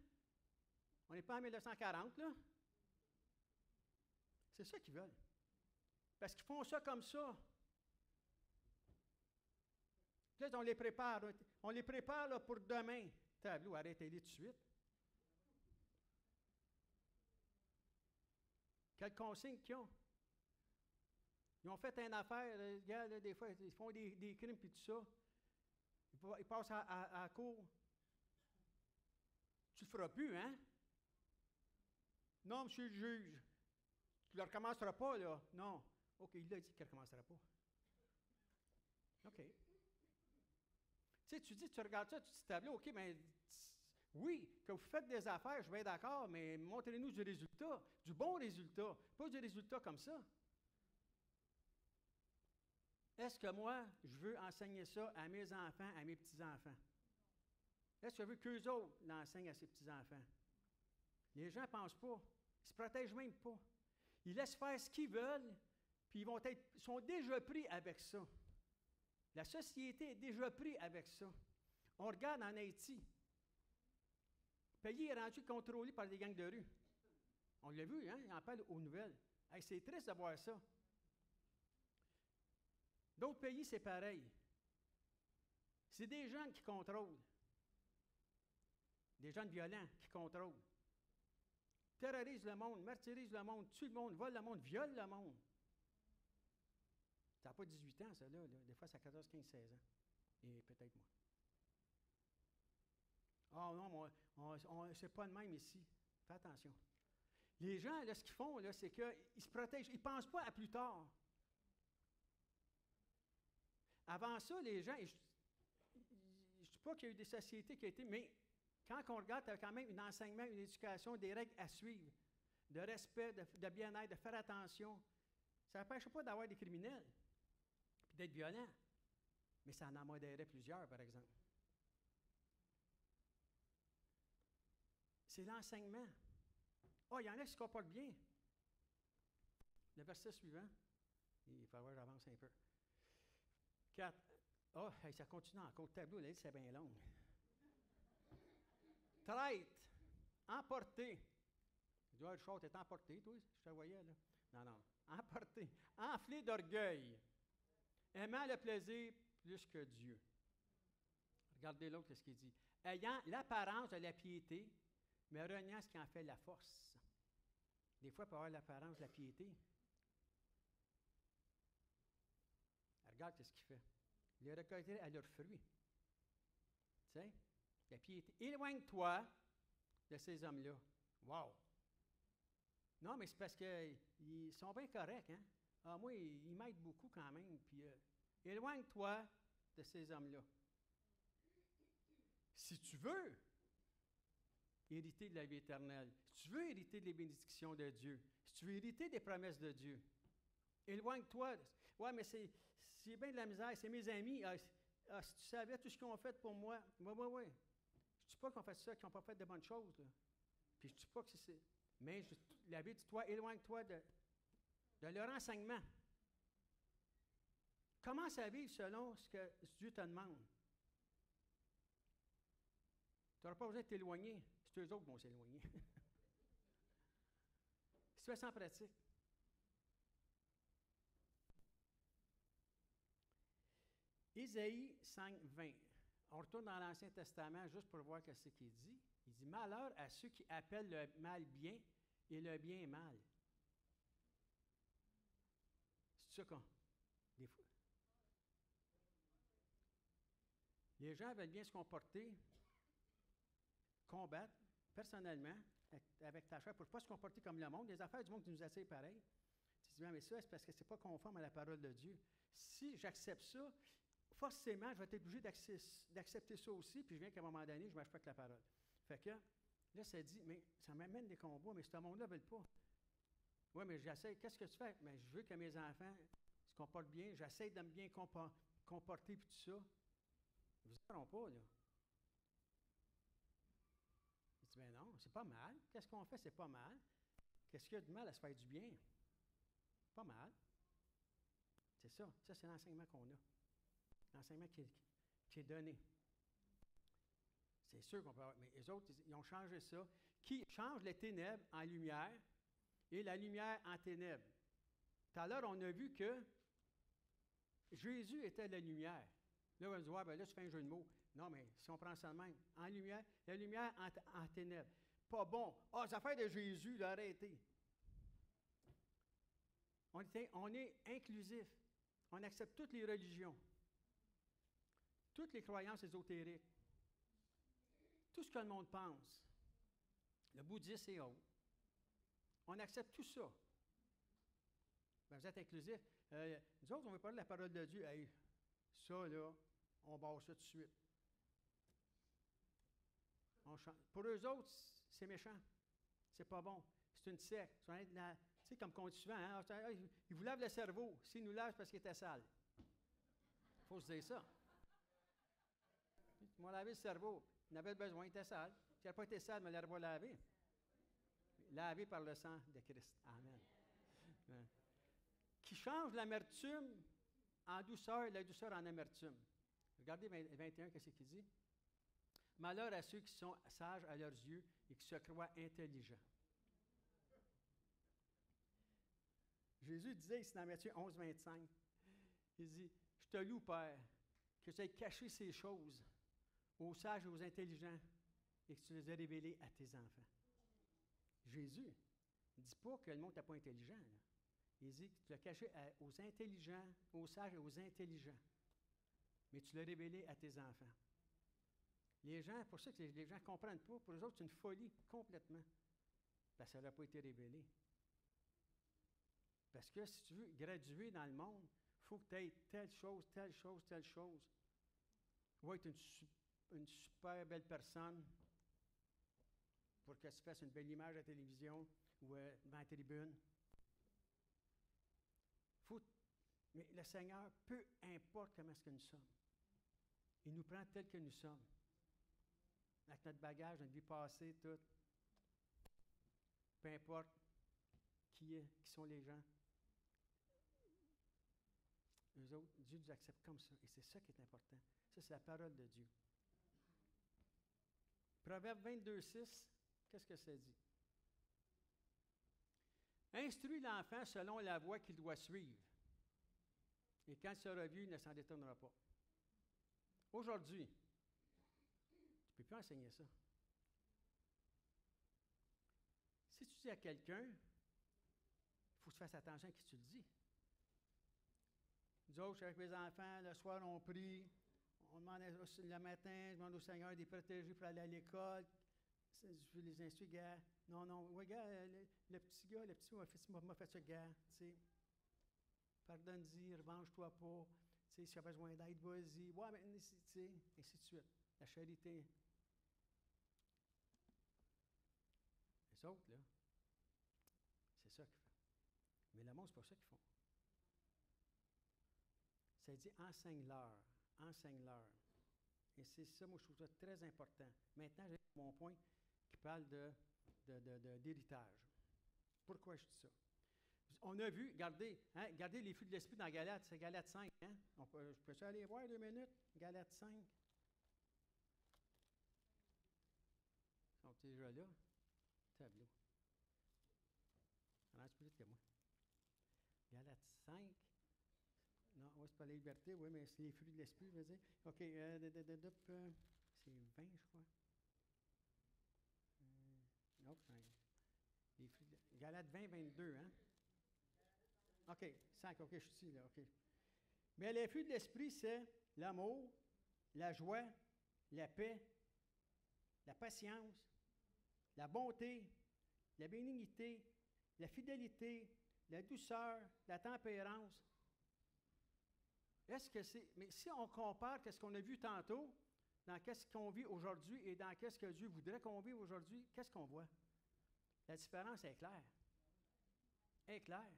On n'est pas en 1940, là. C'est ça qu'ils veulent. Parce qu'ils font ça comme ça. Là, on les prépare. On les prépare là, pour demain. Tableau, arrêtez-les tout de suite. Quelle consigne qu'ils ont? Ils ont fait une affaire, regarde, là, des fois, ils font des crimes et tout ça. Ils passent à la cour. Tu ne le feras plus, hein? Non, monsieur le juge. Tu ne le recommenceras pas, là. Non. OK, il a dit qu'il ne recommencera pas. OK. Tu sais, tu regardes ça, tu te tableau, OK, mais oui, que vous faites des affaires, je vais être d'accord, mais montrez-nous du résultat, du bon résultat, pas du résultat comme ça. Est-ce que moi, je veux enseigner ça à mes enfants, à mes petits-enfants? Est-ce que je veux qu'eux autres l'enseignent à ses petits-enfants? Les gens ne pensent pas. Ils ne se protègent même pas. Ils laissent faire ce qu'ils veulent, puis ils sont déjà pris avec ça. La société est déjà prise avec ça. On regarde en Haïti. Le pays est rendu contrôlé par des gangs de rue. On l'a vu, hein? Il en parle aux nouvelles. Hey, c'est triste de voir ça. D'autres pays, c'est pareil. C'est des gens qui contrôlent. Des gens violents qui contrôlent. Terrorisent le monde, martyrisent le monde, tuent le monde, volent le monde, violent le monde. Ça n'a pas 18 ans, ça, là. Des fois, ça a 14, 15, 16 ans. Et peut-être moins. Ah non, moi, c'est pas le même ici. Fais attention. Les gens, là, ce qu'ils font, là, c'est qu'ils se protègent. Ils ne pensent pas à plus tard. Avant ça, les gens, je ne dis pas qu'il y a eu des sociétés qui ont été, mais quand on regarde, il y a quand même un enseignement, une éducation, des règles à suivre, de respect, de bien-être, de faire attention. Ça n'empêche pas d'avoir des criminels, puis d'être violents, mais ça en modérait plusieurs, par exemple. C'est l'enseignement. Oh, il y en a qui se comportent bien. Le verset suivant, il va falloir que j'avance un peu. 4. Oh, hey, ça continue encore. Le tableau, là, c'est bien long. Traite, emporté. Tu dis, ah, le char est emporté, toi, je te voyais, là. Non, non. Emporté. Enflé d'orgueil. Aimant le plaisir plus que Dieu. Regardez l'autre, ce qu'il dit. Ayant l'apparence de la piété, mais reniant ce qui en fait la force. Des fois, il peut avoir l'apparence de la piété. Regarde ce qu'il fait. Les récolter à leurs fruits. Tu sais, la piété. Éloigne-toi de ces hommes-là. Wow! Non, mais c'est parce qu'ils sont bien corrects, hein? Ah, moi, ils m'aident beaucoup quand même. Puis, éloigne-toi de ces hommes-là. Si tu veux hériter de la vie éternelle, si tu veux hériter des bénédictions de Dieu, si tu veux hériter des promesses de Dieu, éloigne-toi. Ouais, mais c'est bien de la misère, c'est mes amis. Si tu savais tout ce qu'ils ont fait pour moi, oui. Je ne dis pas qu'ils ont fait ça, qu'ils n'ont pas fait de bonnes choses. Là. Puis je ne dis pas que c'est. Mais la Bible dit, toi, éloigne-toi de leur enseignement. Commence à vivre selon ce que Dieu te demande. Tu n'auras pas besoin de t'éloigner. C'est eux autres qui vont s'éloigner. Situation pratique. Ésaïe 5, 20. On retourne dans l'Ancien Testament juste pour voir ce qu'il dit. Il dit, malheur à ceux qui appellent le mal bien et le bien mal. C'est ça qu'on... Des fois. Les gens veulent bien se comporter, combattre, personnellement, avec ta chair, pour ne pas se comporter comme le monde. Les affaires du monde qui nous attirent pareil. Tu dis, mais ça, c'est parce que ce n'est pas conforme à la parole de Dieu. Si j'accepte ça, forcément, je vais être obligé d'accepter ça aussi, puis je viens qu'à un moment donné, je ne marche pas avec la parole. Fait que, là, ça dit, mais ça m'amène des combats, mais ce monde-là ne veut pas. Oui, mais j'essaie. Qu'est-ce que tu fais? Mais je veux que mes enfants se comportent bien. J'essaie de me bien comporter et tout ça. Vous ne verront pas, là. Je dis, ben non, c'est pas mal. Qu'est-ce qu'on fait? C'est pas mal. Qu'est-ce qu'il y a de mal à se faire du bien? Pas mal. C'est ça. Ça, c'est l'enseignement qu'on a. L'enseignement qui est donné. C'est sûr qu'on peut avoir. Mais les autres, ils ont changé ça. Qui change les ténèbres en lumière et la lumière en ténèbres. Tout à l'heure, on a vu que Jésus était la lumière. Là, on va se dire, ouais, ben là, tu fais un jeu de mots. Non, mais si on prend ça de même, en lumière, la lumière en ténèbres. Pas bon. Ah, les affaires de Jésus, là, arrêtez. On est inclusif. On accepte toutes les religions, toutes les croyances ésotériques, tout ce que le monde pense, le bouddhisme et autres. On accepte tout ça. Ben, vous êtes inclusif. Nous autres, on veut parler de la parole de Dieu. Hey, ça, là, on barre ça tout de suite. Pour eux autres, c'est méchant. C'est pas bon. C'est une secte. Tu sais, comme on dit souvent, hein, ils vous lavent le cerveau. S'ils nous lavent, c'est parce qu'il était sale. Il faut se dire ça. Ils m'ont lavé le cerveau. Il en avait besoin, il était sale. S'il n'avait pas été sale, il me l'aurait pas lavé. Lavé par le sang de Christ. Amen. Qui change l'amertume en douceur et la douceur en amertume. Regardez 21, qu'est-ce qu'il dit? Malheur à ceux qui sont sages à leurs yeux et qui se croient intelligents. Jésus disait ici dans Matthieu 11, 25, il dit, « Je te loue, Père, que tu aies caché ces choses aux sages et aux intelligents et que tu les aies révélées à tes enfants. » Jésus ne dit pas que le monde n'est pas intelligent. Là. Il dit que tu l'as caché aux intelligents, aux sages et aux intelligents, mais tu l'as révélé à tes enfants. Les gens, pour ça que les gens ne comprennent pas, pour eux autres, c'est une folie complètement, parce que ça n'a pas été révélé. Parce que si tu veux graduer dans le monde, il faut que tu aies telle chose, telle chose, telle chose. Ou être une super belle personne pour que tu fasses une belle image à la télévision ou dans la tribune. Mais le Seigneur, peu importe comment est-ce que nous sommes, il nous prend tel que nous sommes. Avec notre bagage, notre vie passée, tout. Peu importe qui sont les gens. Eux autres, Dieu nous accepte comme ça. Et c'est ça qui est important. Ça, c'est la parole de Dieu. Proverbe 22, 6, qu'est-ce que ça dit? Instruis l'enfant selon la voie qu'il doit suivre. Et quand il sera vieux, il ne s'en détournera pas. Aujourd'hui, tu ne peux plus enseigner ça. Si tu dis à quelqu'un, il faut que tu fasses attention à qui tu le dis. Nous autres, je suis avec mes enfants, le soir, on prie, on demande le matin, je demande au Seigneur de les protéger pour aller à l'école. Je veux les instruire, gars. Non, oui, gars, le petit gars m'a fait ça, gars, tu sais. Pardonne-y, revanche-toi pas. Tu sais, si tu as besoin d'aide, vas-y. Ouais, mais tu sais, ainsi de suite. La charité. Les autres, là, c'est ça qu'ils font. Mais le monde, c'est pas ça qu'ils font. Ça dit enseigne-leur, enseigne-leur. Et c'est ça, moi, je trouve ça très important. Maintenant, j'ai mon point qui parle d'héritage. Pourquoi je dis ça? On a vu, regardez les fruits de l'esprit dans Galates, c'est Galates 5. Hein? Je peux aller voir 2 minutes? Galates 5. Ils sont déjà là. Tableau. Alors, c'est plus vite que moi. Galates 5. Non, oui, c'est pas la liberté, oui, mais c'est les fruits de l'esprit, je veux dire. OK, c'est 20, je crois. Non, les fruits de, Galates 20, 22, hein? OK, 5, OK, je suis ici, là, OK. Mais les fruits de l'esprit, c'est l'amour, la joie, la paix, la patience, la bonté, la bénignité, la fidélité, la douceur, la tempérance. Est-ce que c'est. Mais si on compare ce qu'on a vu tantôt, dans qu'est-ce qu'on vit aujourd'hui et dans qu'est-ce que Dieu voudrait qu'on vive aujourd'hui, qu'est-ce qu'on voit? La différence est claire. est claire.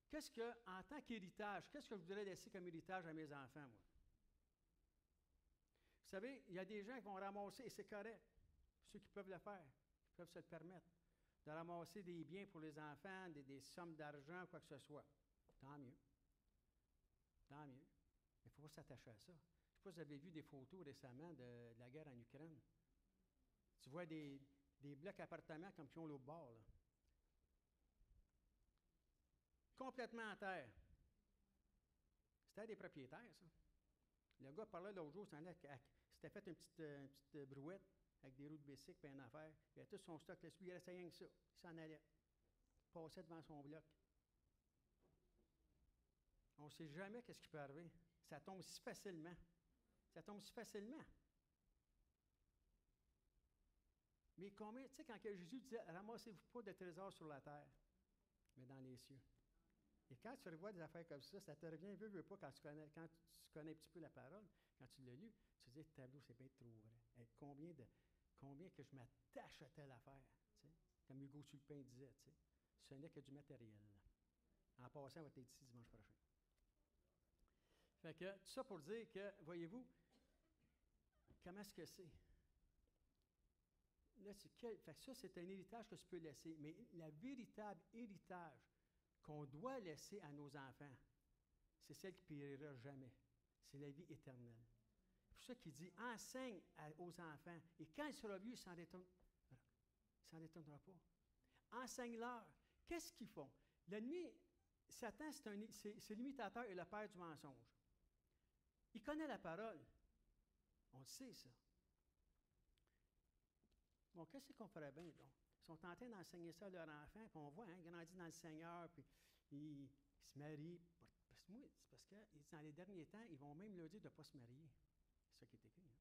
Qu'est-ce que, en tant qu'héritage, qu'est-ce que je voudrais laisser comme héritage à mes enfants, moi? Vous savez, il y a des gens qui vont ramasser, et c'est correct, ceux qui peuvent le faire, qui peuvent se le permettre, de ramasser des biens pour les enfants, des sommes d'argent, quoi que ce soit. Tant mieux. Tant mieux. Mais il ne faut pas s'attacher à ça. Je ne sais pas si vous avez vu des photos récemment de la guerre en Ukraine. Tu vois des blocs appartements comme qui ont l'autre bord, là. Complètement en terre. C'était des propriétaires, ça. Le gars parlait l'autre jour, s'était fait une petite brouette avec des roues de bicycle et une affaire. Il avait tout son stock là-dessus, il restait rien que ça. Il s'en allait. Il passait devant son bloc. On ne sait jamais qu'est-ce qui peut arriver. Ça tombe si facilement. Ça tombe si facilement. Mais combien, tu sais, quand Jésus disait, ramassez-vous pas de trésors sur la terre, mais dans les cieux. Et quand tu revois des affaires comme ça te revient, veux pas, quand tu connais un petit peu la parole, quand tu l'as lu, tu te dis, tableau, c'est bien trop vrai. Hey, combien que je m'attache à telle affaire, tu sais, comme Hugo Tulpin disait, tu sais, ce n'est que du matériel. En passant, on va être ici dimanche prochain. Fait que, tout ça pour dire que, voyez-vous, comment est-ce que c'est? Là, fait que ça, c'est un héritage que tu peux laisser. Mais la véritable héritage qu'on doit laisser à nos enfants, c'est celle qui ne périra jamais. C'est la vie éternelle. C'est pour ça qu'il dit, enseigne aux enfants. Et quand il sera vieux, il s'en détournera pas. Enseigne-leur. Qu'est-ce qu'ils font? L'ennemi, Satan, c'est l'imitateur et le père du mensonge. Il connaît la parole. On le sait, ça. Bon, qu'est-ce qu'on ferait bien, donc? Ils sont en train d'enseigner ça à leurs enfants, puis on voit, hein, ils grandissent dans le Seigneur, puis ils se marient. Parce que dans les derniers temps, ils vont même leur dire de ne pas se marier. C'est ça qui est écrit. Hein?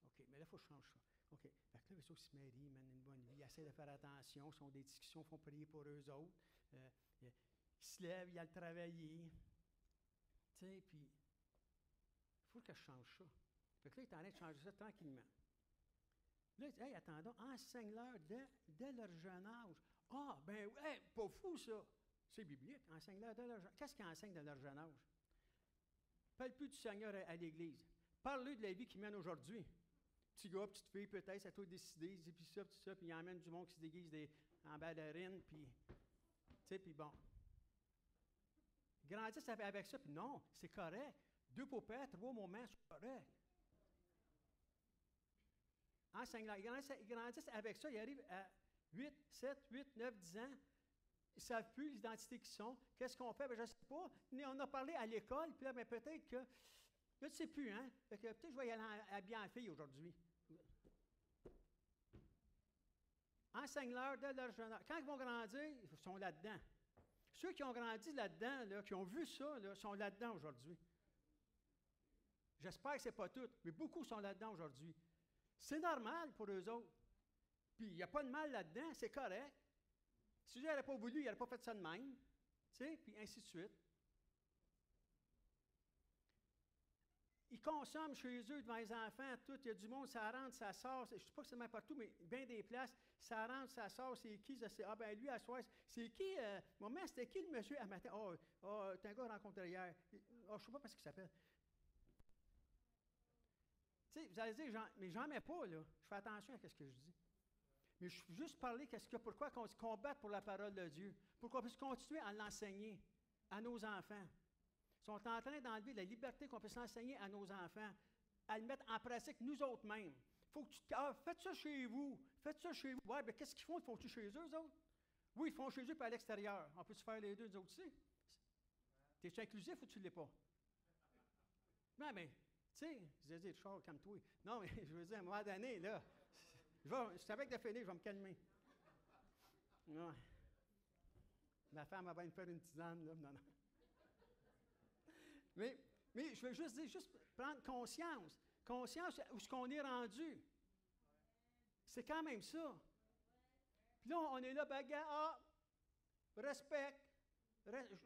OK, mais là, il faut que je change ça. OK, fait que là, ils sont se marient, mènent une bonne vie, ils essaient de faire attention, ils ont des discussions, font prier pour eux autres. Ils se lèvent, ils allent travailler. Tu sais, puis il faut que je change ça. Fait que là, il est en train de changer ça tranquillement. Là, il dit, hey, attendons, enseigne-leur dès leur jeune âge. Ah, ben, hey, pas fou, ça. C'est biblique, enseigne-leur dès leur jeune âge. Qu'est-ce qu'ils enseignent dès leur jeune âge? Parle plus du Seigneur à l'Église. Parle-lui de la vie qu'ils mènent aujourd'hui. Petit gars, petite fille, peut-être, ça doit décider, il dit, puis ça, puis il emmène du monde qui se déguise en ballerine, puis, tu sais, puis bon. Ils grandissent avec ça, puis non, c'est correct. 2 paupettes, 3 moments, c'est correct. Enseigne-leur. Ils grandissent avec ça. Ils arrivent à 8, 7, 8, 9, 10 ans. Ils ne savent plus l'identité qu'ils sont. Qu'est-ce qu'on fait? Ben, je ne sais pas. On a parlé à l'école, puis là, ben, peut-être que. Là, tu ne sais plus, hein? Fait que peut-être que je vais y aller habiller en fille aujourd'hui. Enseigne-leur dès leur jeune âge. Quand ils vont grandir, ils sont là-dedans. Ceux qui ont grandi là-dedans, là, qui ont vu ça, là, sont là-dedans aujourd'hui. J'espère que ce n'est pas tout, mais beaucoup sont là-dedans aujourd'hui. C'est normal pour eux autres. Puis, il n'y a pas de mal là-dedans, c'est correct. Si Dieu n'aurait pas voulu, il n'aurait pas fait ça de même. Tu sais, puis ainsi de suite. Ils consomment chez eux devant les enfants, tout. Il y a du monde, ça rentre, ça sort. Je ne sais pas que c'est même partout, mais bien des places, ça rentre, ça sort. C'est qui? Ah, ben lui, à soir. C'est qui? Maman, c'était qui le monsieur à matin? T'es un gars rencontré hier. Je ne sais pas ce qu'il s'appelle. Tu sais, vous allez dire, mais j'en mets pas, là. Je fais attention à ce que je dis. Mais je veux juste parler pourquoi on se combat pour la parole de Dieu. Pour qu'on puisse continuer à l'enseigner à nos enfants. Ils sont en train d'enlever la liberté qu'on puisse l'enseigner à nos enfants, à le mettre en pratique nous autres mêmes. Faut que faites ça chez vous. Faites ça chez vous. Ouais, mais qu'est-ce qu'ils font? Ils font-tu chez eux, autres? Oui, ils font chez eux puis à l'extérieur. On peut se faire les deux, nous autres aussi. T'es-tu inclusif ou tu ne l'es pas? Non, mais. Tu sais, je disais, Charles, calme-toi. Non, mais je veux dire, à un moment donné, là, je savais que de finir, je vais me calmer. Ouais. Ma femme va me faire une tisane, là. Non. Mais je veux juste dire, juste prendre conscience où ce qu'on est rendu. C'est quand même ça. Puis là, on est là, bagarre, respecte.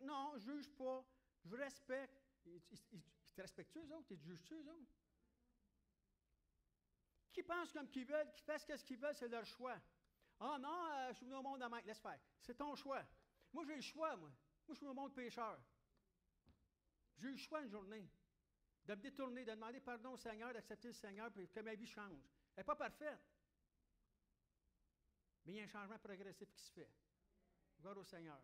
Non, je juge pas. Je respecte. Ils te respectent-tu, eux autres? Ils te jugent-tu, eux autres? Qui pensent comme qu'ils veulent, qui fassent ce qu'ils veulent, c'est leur choix. Ah non, je suis venu au monde en main. Laisse faire. C'est ton choix. Moi, j'ai le choix, moi. Moi, je suis au monde pécheur. J'ai eu le choix une journée de me détourner, de demander pardon au Seigneur, d'accepter le Seigneur, pour que ma vie change. Elle n'est pas parfaite. Mais il y a un changement progressif qui se fait. Gloire au Seigneur.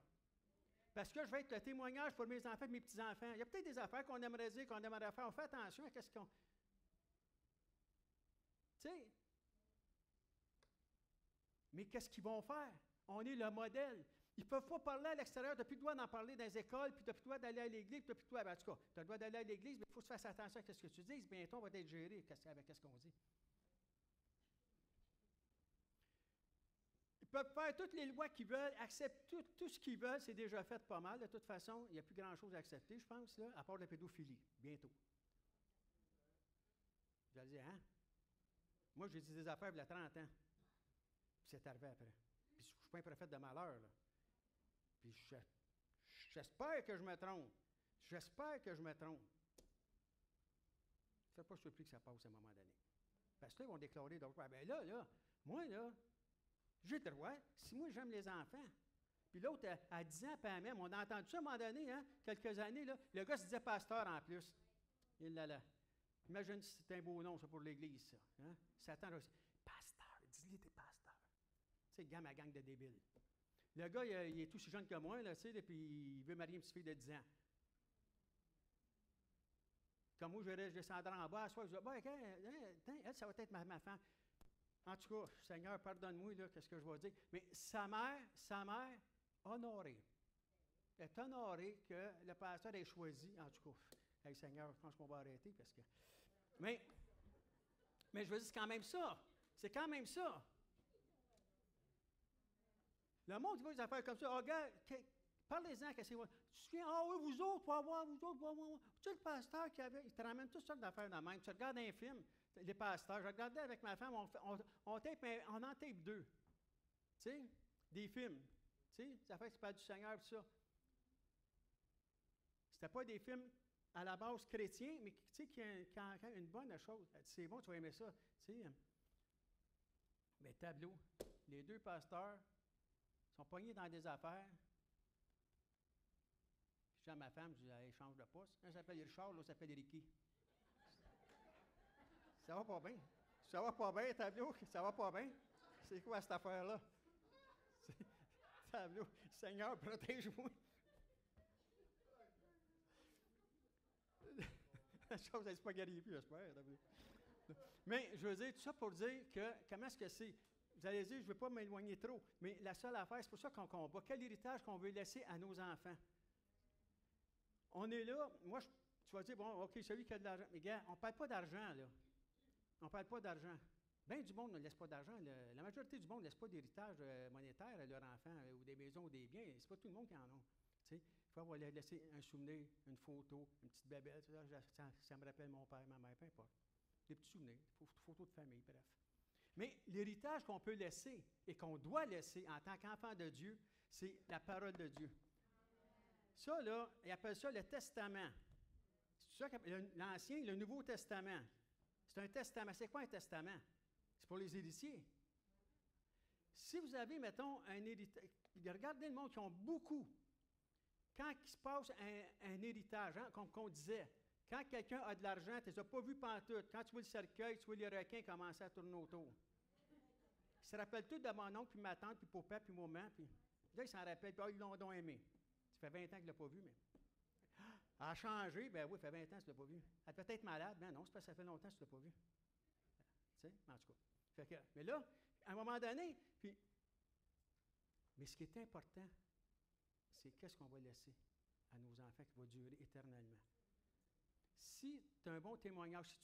Parce que je vais être le témoignage pour mes enfants et mes petits-enfants. Il y a peut-être des affaires qu'on aimerait dire, qu'on aimerait faire. On fait attention à ce qu'on... Tu sais. Mais qu'est-ce qu'ils vont faire? On est le modèle. Ils ne peuvent pas parler à l'extérieur. Tu n'as plus le droit d'en parler dans les écoles, puis tu n'as plus le droit d'aller à l'église, puis tu n'as plus le droit... Ben, en tout cas, tu as le droit d'aller à l'église, mais il faut que tu fasses attention à ce que tu dis. Bientôt, on va être géré avec ce qu'on dit. Ils peuvent faire toutes les lois qu'ils veulent, accepter tout ce qu'ils veulent, c'est déjà fait pas mal. De toute façon, il n'y a plus grand-chose à accepter, je pense, là, à part la pédophilie, bientôt. Vous allez dire, hein? Moi, j'ai dit des affaires il y a 30 ans. Puis c'est arrivé après. Puis je ne suis pas un prophète de malheur, là. Puis j'espère que je me trompe. J'espère que je me trompe. Je ne serais pas surpris que ça passe à un moment donné. Parce que là, ils vont déclarer, donc, ben là, moi, là, j'ai le droit, si moi j'aime les enfants. Puis l'autre, à 10 ans, pas même, on a entendu ça à un moment donné, hein, quelques années, là, le gars se disait pasteur en plus. Il là. Imagine si c'est un beau nom, ça, pour l'Église, ça. Hein? Satan aussi. Pasteur, dis-lui t'es pasteur. Tu sais, ma gang de débiles. Le gars, il est aussi jeune que moi, là, tu sais, puis il veut marier une petite fille de 10 ans. Comme moi, je descendrai en bas, à soir, je dis, elle, ça va être ma femme. En tout cas, Seigneur, pardonne-moi, là, qu'est-ce que je vais dire. Mais sa mère, honorée. Elle est honorée que le pasteur ait choisi, en tout cas. Hey, Seigneur, je pense qu'on va arrêter parce que. Mais je veux dire, c'est quand même ça. C'est quand même ça. Le monde voit des affaires comme ça. Oh, gars, parlez-en, qu'est-ce que c'est. Tu te souviens, oui, vous autres, pour avoir. Tu sais, le pasteur qui avait. Il te ramène toutes sortes d'affaires dans la même. Tu regardes un film. Les pasteurs. Je regardais avec ma femme, on en tape 2. Tu sais, des films. Tu sais, ça fait que tu parles du Seigneur, tout ça. C'était pas des films à la base chrétiens, mais tu sais, qui ont une bonne chose. C'est bon, tu vas aimer ça. Tu sais, mais tableau. Les 2 pasteurs sont pognés dans des affaires. Je dis à ma femme, je dis, elle change de poste. Un s'appelle Richard, l'autre s'appelle Ricky. Ça va pas bien. Ça va pas bien, tableau. Ça va pas bien. C'est quoi cette affaire-là? Tableau. Seigneur, protège-moi. La chose n'est pas guérie plus, j'espère. Mais je veux dire, tout ça pour dire que, comment est-ce que c'est? Vous allez dire, je ne veux pas m'éloigner trop, mais la seule affaire, c'est pour ça qu'on combat. Quel héritage qu'on veut laisser à nos enfants? On est là, moi, tu vas dire, bon, OK, celui qui a de l'argent. Mais gars, on ne parle pas d'argent, là. On ne parle pas d'argent. Bien du monde ne laisse pas d'argent. La majorité du monde ne laisse pas d'héritage monétaire à leurs enfants, ou des maisons ou des biens. C'est pas tout le monde qui en a. Il faut avoir laisser un souvenir, une photo, une petite babelle. Ça me rappelle mon père, ma mère, peu importe. Des petits souvenirs, photos de famille, bref. Mais l'héritage qu'on peut laisser et qu'on doit laisser en tant qu'enfant de Dieu, c'est la parole de Dieu. Ça, là, ils appellent ça le testament. C'est ça l'Ancien, le Nouveau Testament. C'est un testament. C'est quoi un testament? C'est pour les héritiers. Si vous avez, mettons, un héritage, regardez le monde qui ont beaucoup. Quand il se passe un héritage, hein, comme on disait, quand quelqu'un a de l'argent, tu ne les as pas vus pantoute. Quand tu vois le cercueil, tu vois les requins commencer à tourner autour. Ils se rappellent tous de mon oncle, puis ma tante, puis papa, puis maman. Puis là, ils s'en rappellent, puis ils l'ont aimé. Ça fait 20 ans qu'il ne l'a pas vu, mais. Elle a changé, ben oui, ça fait 20 ans que tu ne l'as pas vu. Elle est peut-être malade, ben non, c'est parce que ça fait longtemps que tu ne l'as pas vu. Tu sais, en tout cas. Fait que, mais là, à un moment donné, puis. Mais ce qui est important, c'est qu'est-ce qu'on va laisser à nos enfants qui va durer éternellement. Si tu as un bon témoignage, si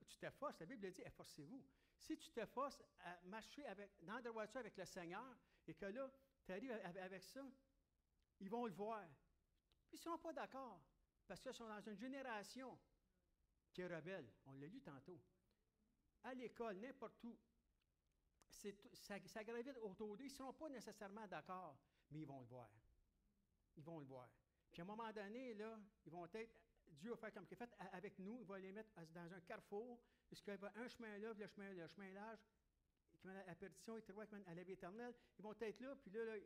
tu t'efforces, la Bible dit, efforcez-vous. Si tu t'efforces à marcher dans la voiture avec le Seigneur, et que là, tu arrives avec ça, ils vont le voir. Puis ils ne seront pas d'accord, parce qu'ils sont dans une génération qui est rebelle. On l'a lu tantôt. À l'école, n'importe où, ça gravite autour d'eux. Ils ne seront pas nécessairement d'accord, mais ils vont le voir. Ils vont le voir. Puis à un moment donné, là, ils vont être Dieu va faire comme il a fait avec nous, il va les mettre dans un carrefour, puisqu'il y a un chemin là, puis le chemin large, qui mène à la perdition, et trois qui mènent à la vie éternelle. Ils vont être là, puis là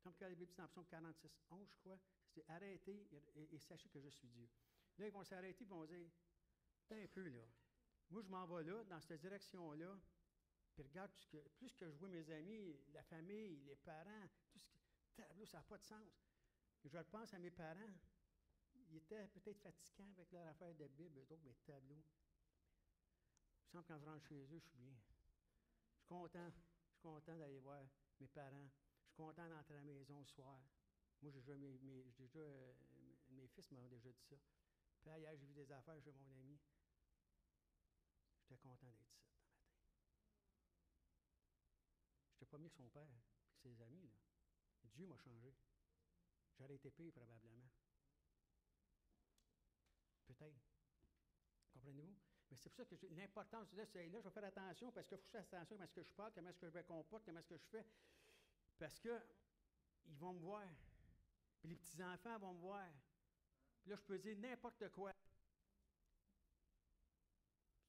comme quand la Bible dit dans Psaume 46, 11, je crois, c'est arrêtez et sachez que je suis Dieu. Là, ils vont s'arrêter et vont dire, un peu là, moi je m'en vais là, dans cette direction-là, puis regarde, plus que je vois mes amis, la famille, les parents, tout ce qui, tableau, ça n'a pas de sens. Et je repense à mes parents, ils étaient peut-être fatigants avec leur affaire de Bible, eux autres, mes tableaux. Il me semble que quand je rentre chez eux, je suis bien. Je suis content d'aller voir mes parents. Je suis content d'entrer à la maison le soir. Moi, mes fils m'ont déjà dit ça. Puis hier, j'ai vu des affaires chez mon ami. J'étais content d'être ici, ce matin. Je n'étais pas mieux que son père et ses amis, là. Dieu m'a changé. J'aurais été pire, probablement. Peut-être. Comprenez-vous? Mais c'est pour ça que l'importance de là, c'est là, je vais faire attention parce qu'il faut que je fasse attention à comment est-ce que je parle, comment est-ce que je me comporte, comment est-ce que je fais. Parce que ils vont me voir. Puis les petits-enfants vont me voir. Puis là, je peux dire n'importe quoi.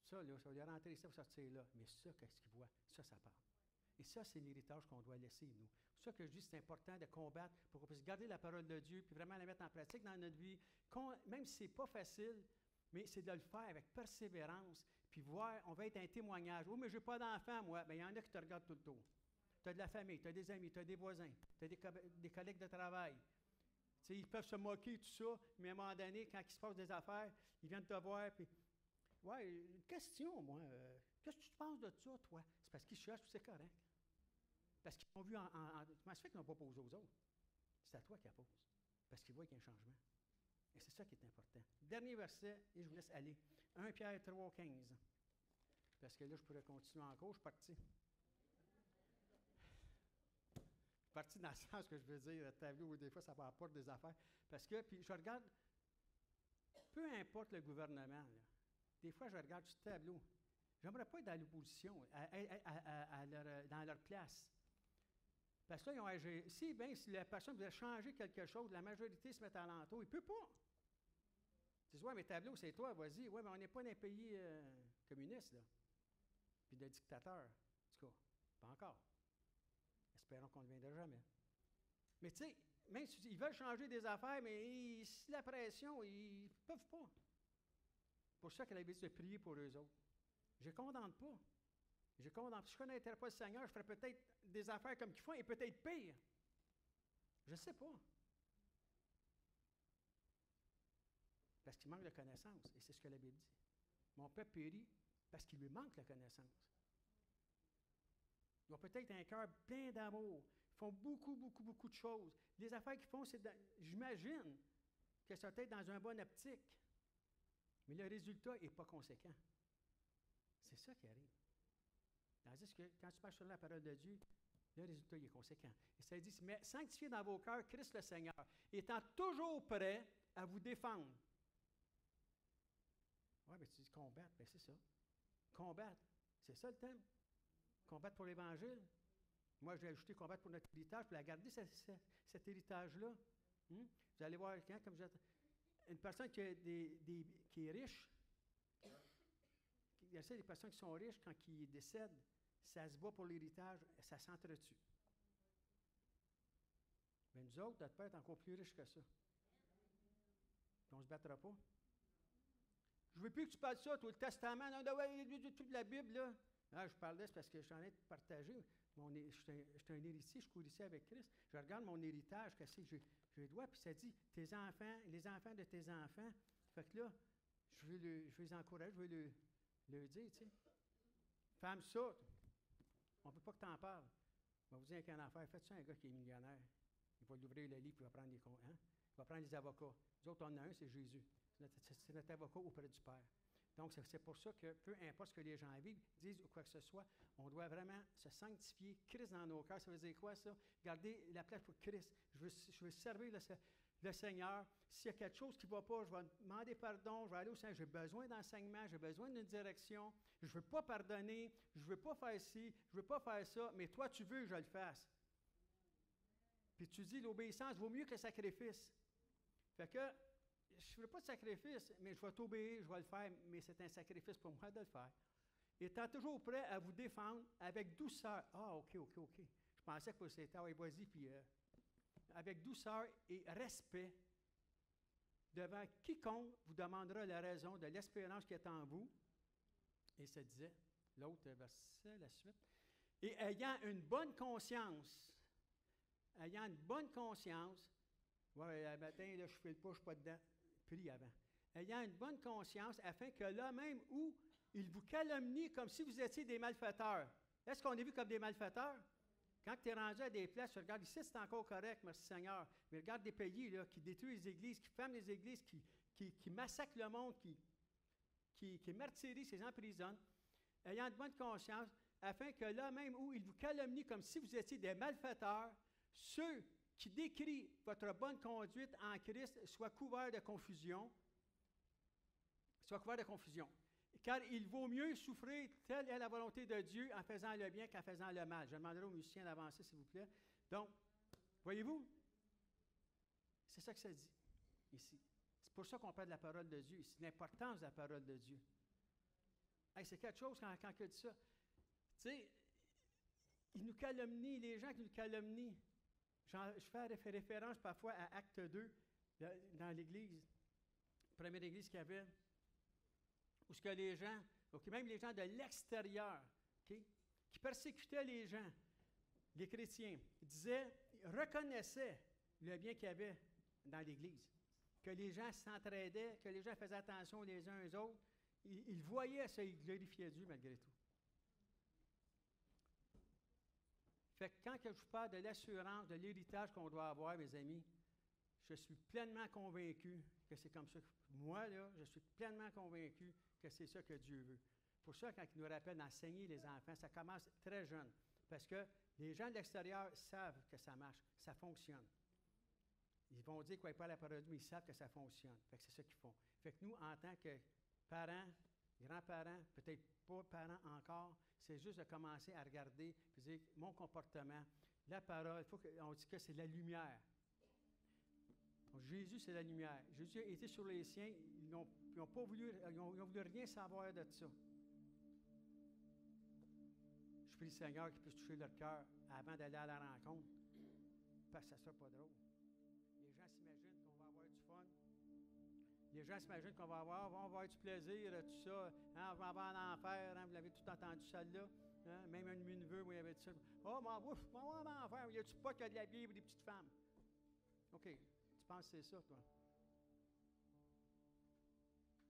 Ça, là, ça va rentrer ici, ça va sortir là. Mais ça, qu'est-ce qu'ils voient? Ça part. Et ça, c'est l'héritage qu'on doit laisser, nous. C'est ça que je dis, c'est important de combattre pour qu'on puisse garder la parole de Dieu puis vraiment la mettre en pratique dans notre vie. Même si ce n'est pas facile, mais c'est de le faire avec persévérance, puis voir, on va être un témoignage. Oh, mais je n'ai pas d'enfant, moi. Bien, il y en a qui te regardent tout le tour. Tu as de la famille, tu as des amis, tu as des voisins, tu as des collègues de travail. Tu sais, ils peuvent se moquer, tout ça, mais à un moment donné, quand il se passe des affaires, ils viennent te voir, puis ouais, une question, moi. Qu'est-ce que tu penses de ça, toi? C'est parce qu'ils cherchent, c'est correct. Parce qu'ils ont vu comment ça fait qu'ils n'ont pas posé aux autres? C'est à toi qu'ils la posent. Parce qu'ils voient qu'il y a un changement. Et c'est ça qui est important. Dernier verset, et je vous laisse aller. 1 Pierre 3, 15. Parce que là, je pourrais continuer encore, je suis parti. Je suis parti dans le sens que je veux dire, tableau, où des fois, ça va apporter des affaires. Parce que, puis je regarde, peu importe le gouvernement, là, des fois, je regarde ce tableau. J'aimerais pas être dans l'opposition, dans leur place. Parce que là, ils ont agi. Si la personne voulait changer quelque chose, la majorité se met à l'entour, il ne peut pas. Tu dis, ouais, mais tableau, c'est toi, vas-y. Ouais, mais on n'est pas dans un pays communiste, là. Puis de dictateur. En tout cas, pas encore. Espérons qu'on ne le viendra jamais. Mais tu sais, même s'ils veulent changer des affaires, mais si la pression, ils ne peuvent pas. C'est pour ça qu'elle a dit de prier pour eux autres. Je ne condamne pas. Si je ne connaîtrais pas le Seigneur, je ferais peut-être des affaires comme qu'ils font et peut-être pire. Je ne sais pas. Parce qu'il manque de connaissance. Et c'est ce que la Bible dit. Mon peuple périt parce qu'il lui manque la connaissance. Ils ont peut-être un cœur plein d'amour. Ils font beaucoup, beaucoup, beaucoup de choses. Les affaires qu'ils font, j'imagine que ça peut être dans un bon optique. Mais le résultat n'est pas conséquent. C'est ça qui arrive. Tandis que quand tu marches sur la parole de Dieu, le résultat est conséquent. Et ça dit, mais sanctifiez dans vos cœurs Christ le Seigneur, étant toujours prêt à vous défendre. Oui, mais tu dis combattre, bien c'est ça. Combattre, c'est ça le thème. Combattre pour l'Évangile. Moi, j'ai ajouté combattre pour notre héritage, puis la garder cet héritage-là. Vous allez voir, comme une personne qui est riche, il y a des personnes qui sont riches, quand ils décèdent, ça se bat pour l'héritage, ça s'entretue. Mais nous autres, notre Père est encore plus riche que ça. Puis on ne se battra pas. Je ne veux plus que tu parles de ça, toi, le Testament, toute la Bible, là. Là, je parlais, c'est parce que je suis en train de partager. Je suis un héritier, je suis héritier avec Christ. Je regarde mon héritage, qu'est-ce que je dois, puis ça dit, tes enfants, les enfants de tes enfants. Fait que là, je veux les encourager, je veux le dire, tu sais. Femme ça, on ne peut pas que tu en parles. Je vais vous dire qu'un affaire, faites ça un gars qui est millionnaire. Il va l'ouvrir le livre, il va prendre les comptes. Hein? Il va prendre les avocats. Nous autres, on en a un, c'est Jésus. C'est notre avocat auprès du Père. Donc, c'est pour ça que, peu importe ce que les gens vivent, disent ou quoi que ce soit, on doit vraiment se sanctifier, Christ dans nos cœurs. Ça veut dire quoi, ça? Garder la place pour Christ. Je veux servir le Seigneur. S'il y a quelque chose qui ne va pas, je vais demander pardon, je vais aller au Seigneur. J'ai besoin d'enseignement, j'ai besoin d'une direction. Je ne veux pas pardonner, je ne veux pas faire ci, je ne veux pas faire ça, mais toi, tu veux que je le fasse. Puis tu dis, l'obéissance vaut mieux que le sacrifice. Fait que, je ne ferai pas de sacrifice, mais je vais t'obéir, je vais le faire, mais c'est un sacrifice pour moi de le faire. Étant toujours prêt à vous défendre avec douceur. Ah, OK. Je pensais que c'était, ah, oui, vas-y, puis avec douceur et respect devant quiconque vous demandera la raison de l'espérance qui est en vous. Et ça disait, l'autre verset, la suite. Et ayant une bonne conscience, ouais, le matin, là, je ne file pas, je ne suis pas dedans. Prie avant. Ayant une bonne conscience, afin que là même où il vous calomnie comme si vous étiez des malfaiteurs. Est-ce qu'on est vu comme des malfaiteurs? Quand tu es rendu à des places, tu regardes ici, c'est encore correct, merci Seigneur. Mais regarde des pays là, qui détruisent les églises, qui ferment les églises, qui massacrent le monde, qui martyrisent, qui emprisonnent. Ayant de bonne conscience, afin que là même où il vous calomnie comme si vous étiez des malfaiteurs, ceux qui décrient votre bonne conduite en Christ soient couverts de confusion. Car il vaut mieux souffrir, telle est la volonté de Dieu, en faisant le bien qu'en faisant le mal. Je demanderai aux musiciens d'avancer, s'il vous plaît. Donc, voyez-vous, c'est ça que ça dit ici. C'est pour ça qu'on parle de la parole de Dieu ici, l'importance de la parole de Dieu. Hey, c'est quelque chose quand il dit ça. Tu sais, il nous calomnie, les gens qui nous calomnient. Je fais référence parfois à Acte 2, dans l'Église, première Église qu'il y avait, où ce que les gens, même les gens de l'extérieur, okay, qui persécutaient les gens, les chrétiens, reconnaissaient le bien qu'il y avait dans l'Église, que les gens s'entraidaient, que les gens faisaient attention les uns aux autres, ils voyaient ça, ils glorifiaient Dieu malgré tout. Fait que quand je vous parle de l'assurance, de l'héritage qu'on doit avoir, mes amis, je suis pleinement convaincu que c'est comme ça. Moi, là, je suis pleinement convaincu que c'est ça que Dieu veut. Pour ça, quand il nous rappelle d'enseigner les enfants, ça commence très jeune. Parce que les gens de l'extérieur savent que ça marche, ça fonctionne. Ils vont dire qu'ils ne croient pas à la parole de Dieu, mais ils savent que ça fonctionne. Fait que c'est ça qu'ils font. Fait que nous, en tant que parents, grands-parents, peut-être pas parents encore, c'est juste de commencer à regarder et dire mon comportement, la parole, on dit que c'est la lumière. Donc, Jésus, c'est la lumière. Jésus était sur les siens, ils n'ont pas voulu, ils ont voulu rien savoir de ça. Je prie le Seigneur qu'il puisse toucher leur cœur avant d'aller à la rencontre, parce que ça ne sera pas drôle. Les gens s'imaginent qu'on va avoir du fun. Les gens s'imaginent qu'on va avoir du plaisir, tout ça. Hein, on va avoir en enfer, hein, vous l'avez tout entendu, celle-là. Hein, même un de mes neveux, moi, il avait dit ça. Oh, on va en enfer. Il y a-tu pas qu'il y a de la Bible et des petites femmes? OK. Tu penses que c'est ça, toi?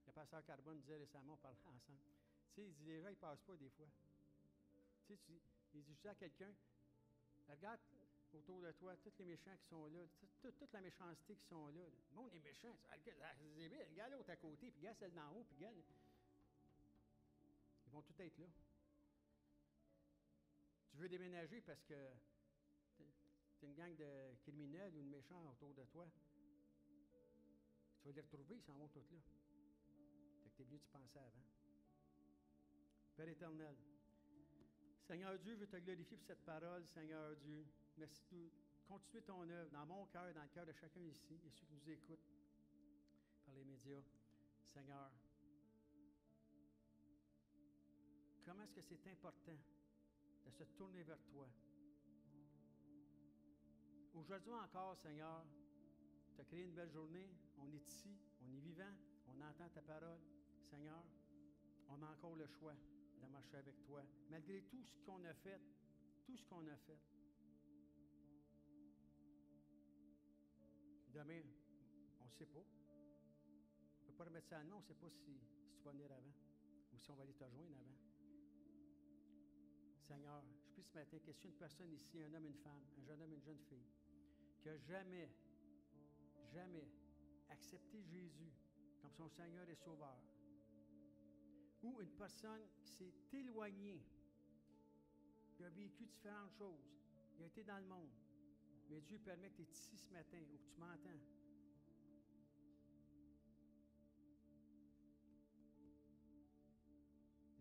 Le pasteur Carbone disait récemment, on parlait ensemble. Tu sais, il dit, les gens, ils ne passent pas des fois. Tu sais, il dit juste à quelqu'un, regarde autour de toi, tous les méchants qui sont là, toute la méchanceté qui sont là. Le monde est méchant. Regarde l'autre à côté, puis regarde celle d'en haut, puis regarde. Ils vont tous être là. Tu veux déménager parce que tu es une gang de criminels ou de méchants autour de toi. Tu vas les retrouver, ils s'en vont tous là. Fait que t'es mieux de penser avant. Père éternel, Seigneur Dieu, je veux te glorifier pour cette parole, Seigneur Dieu. Merci de continuer ton œuvre dans mon cœur, dans le cœur de chacun ici, et ceux qui nous écoutent par les médias. Seigneur, comment est-ce que c'est important de se tourner vers toi? Aujourd'hui encore, Seigneur, tu as créé une belle journée, on est ici, on est vivant, on entend ta parole. Seigneur, on a encore le choix de marcher avec toi, malgré tout ce qu'on a fait, Demain, on ne sait pas. On ne peut pas remettre ça à nous, on ne sait pas si tu vas venir avant ou si on va aller te rejoindre avant. Seigneur, je prie ce matin qu'il y ait une personne ici, un homme, une femme, un jeune homme, une jeune fille, qui n'a jamais accepté Jésus comme son Seigneur et Sauveur, ou une personne qui s'est éloignée, qui a vécu différentes choses, qui a été dans le monde, mais Dieu permet que tu es ici ce matin, ou que tu m'entends.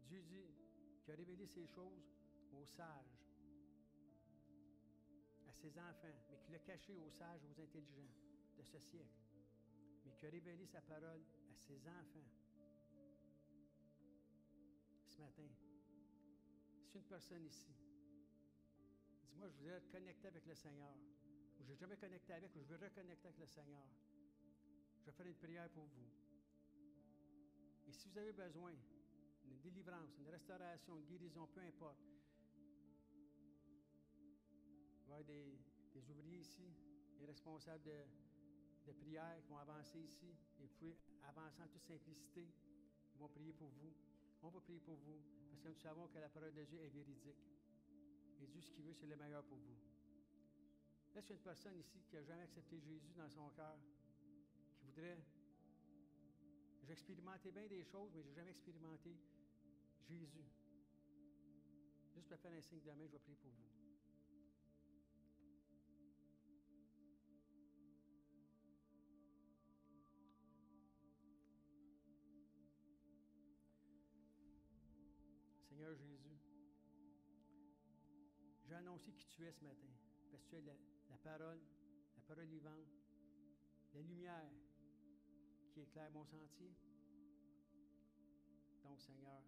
Dieu dit qu'il a révélé ces choses aux sages, à ses enfants, mais qu'il l'a caché aux sages, aux intelligents de ce siècle. qui a révélé sa parole à ses enfants. Ce matin, si une personne ici, dis-moi, je voudrais être connecté avec le Seigneur, ou je n'ai jamais connecté avec, ou je veux reconnecter avec le Seigneur, je vais faire une prière pour vous. Et si vous avez besoin d'une délivrance, une restauration, une guérison, peu importe, il va y avoir des ouvriers ici, des responsables de prière qui vont avancer ici, et vous pouvez avancer en toute simplicité. Ils vont prier pour vous. On va prier pour vous, parce que nous savons que la parole de Dieu est véridique. Et Dieu, ce qu'il veut, c'est le meilleur pour vous. Est-ce qu'il y a une personne ici qui n'a jamais accepté Jésus dans son cœur, qui voudrait... J'ai expérimenté bien des choses, mais je n'ai jamais expérimenté Jésus. Juste pour faire un signe de main, je vais prier pour vous. Seigneur Jésus, j'ai annoncé qui tu es ce matin, parce que tu es la parole vivante, la lumière qui éclaire mon sentier. Donc, Seigneur,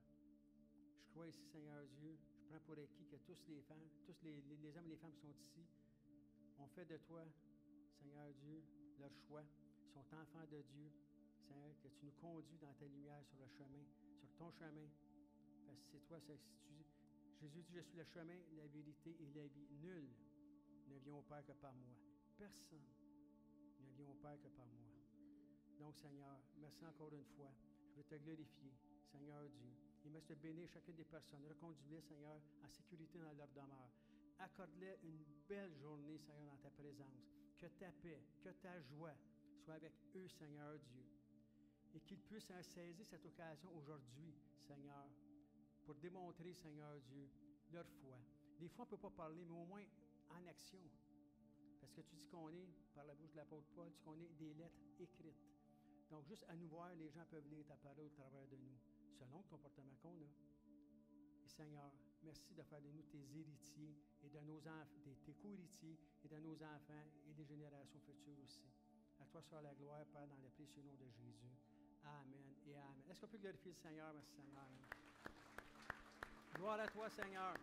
je crois ici, Seigneur Dieu, je prends pour acquis que tous les femmes, tous les hommes et les femmes qui sont ici, ont fait de toi, Seigneur Dieu, leur choix, sont enfants de Dieu. Seigneur, que tu nous conduis dans ta lumière sur le chemin, sur ton chemin. Parce que c'est toi, Jésus dit, je suis le chemin, la vérité et la vie. Nul ne vient au Père que par moi. Personne ne vient au Père que par moi. Donc, Seigneur, merci encore une fois. Je veux te glorifier, Seigneur Dieu. Et merci de bénir chacune des personnes. Reconduis-les, Seigneur, en sécurité dans leur demeure. Accorde-les une belle journée, Seigneur, dans ta présence. Que ta paix, que ta joie soit avec eux, Seigneur Dieu. Et qu'ils puissent saisir cette occasion aujourd'hui, Seigneur, pour démontrer, Seigneur Dieu, leur foi. Des fois, on ne peut pas parler, mais au moins en action. Parce que tu dis qu'on est, par la bouche de l'apôtre Paul, tu dis qu'on est des lettres écrites. Donc, juste à nous voir, les gens peuvent lire ta parole au travers de nous, selon le comportement qu'on a. Et Seigneur, merci de faire de nous tes héritiers et de nos enfants, tes co-héritiers et de nos enfants et des générations futures aussi. À toi soit la gloire, Père, dans le précieux nom de Jésus. Amen et amen. Est-ce qu'on peut glorifier le Seigneur? Merci, Seigneur. Gloire à toi, Seigneur.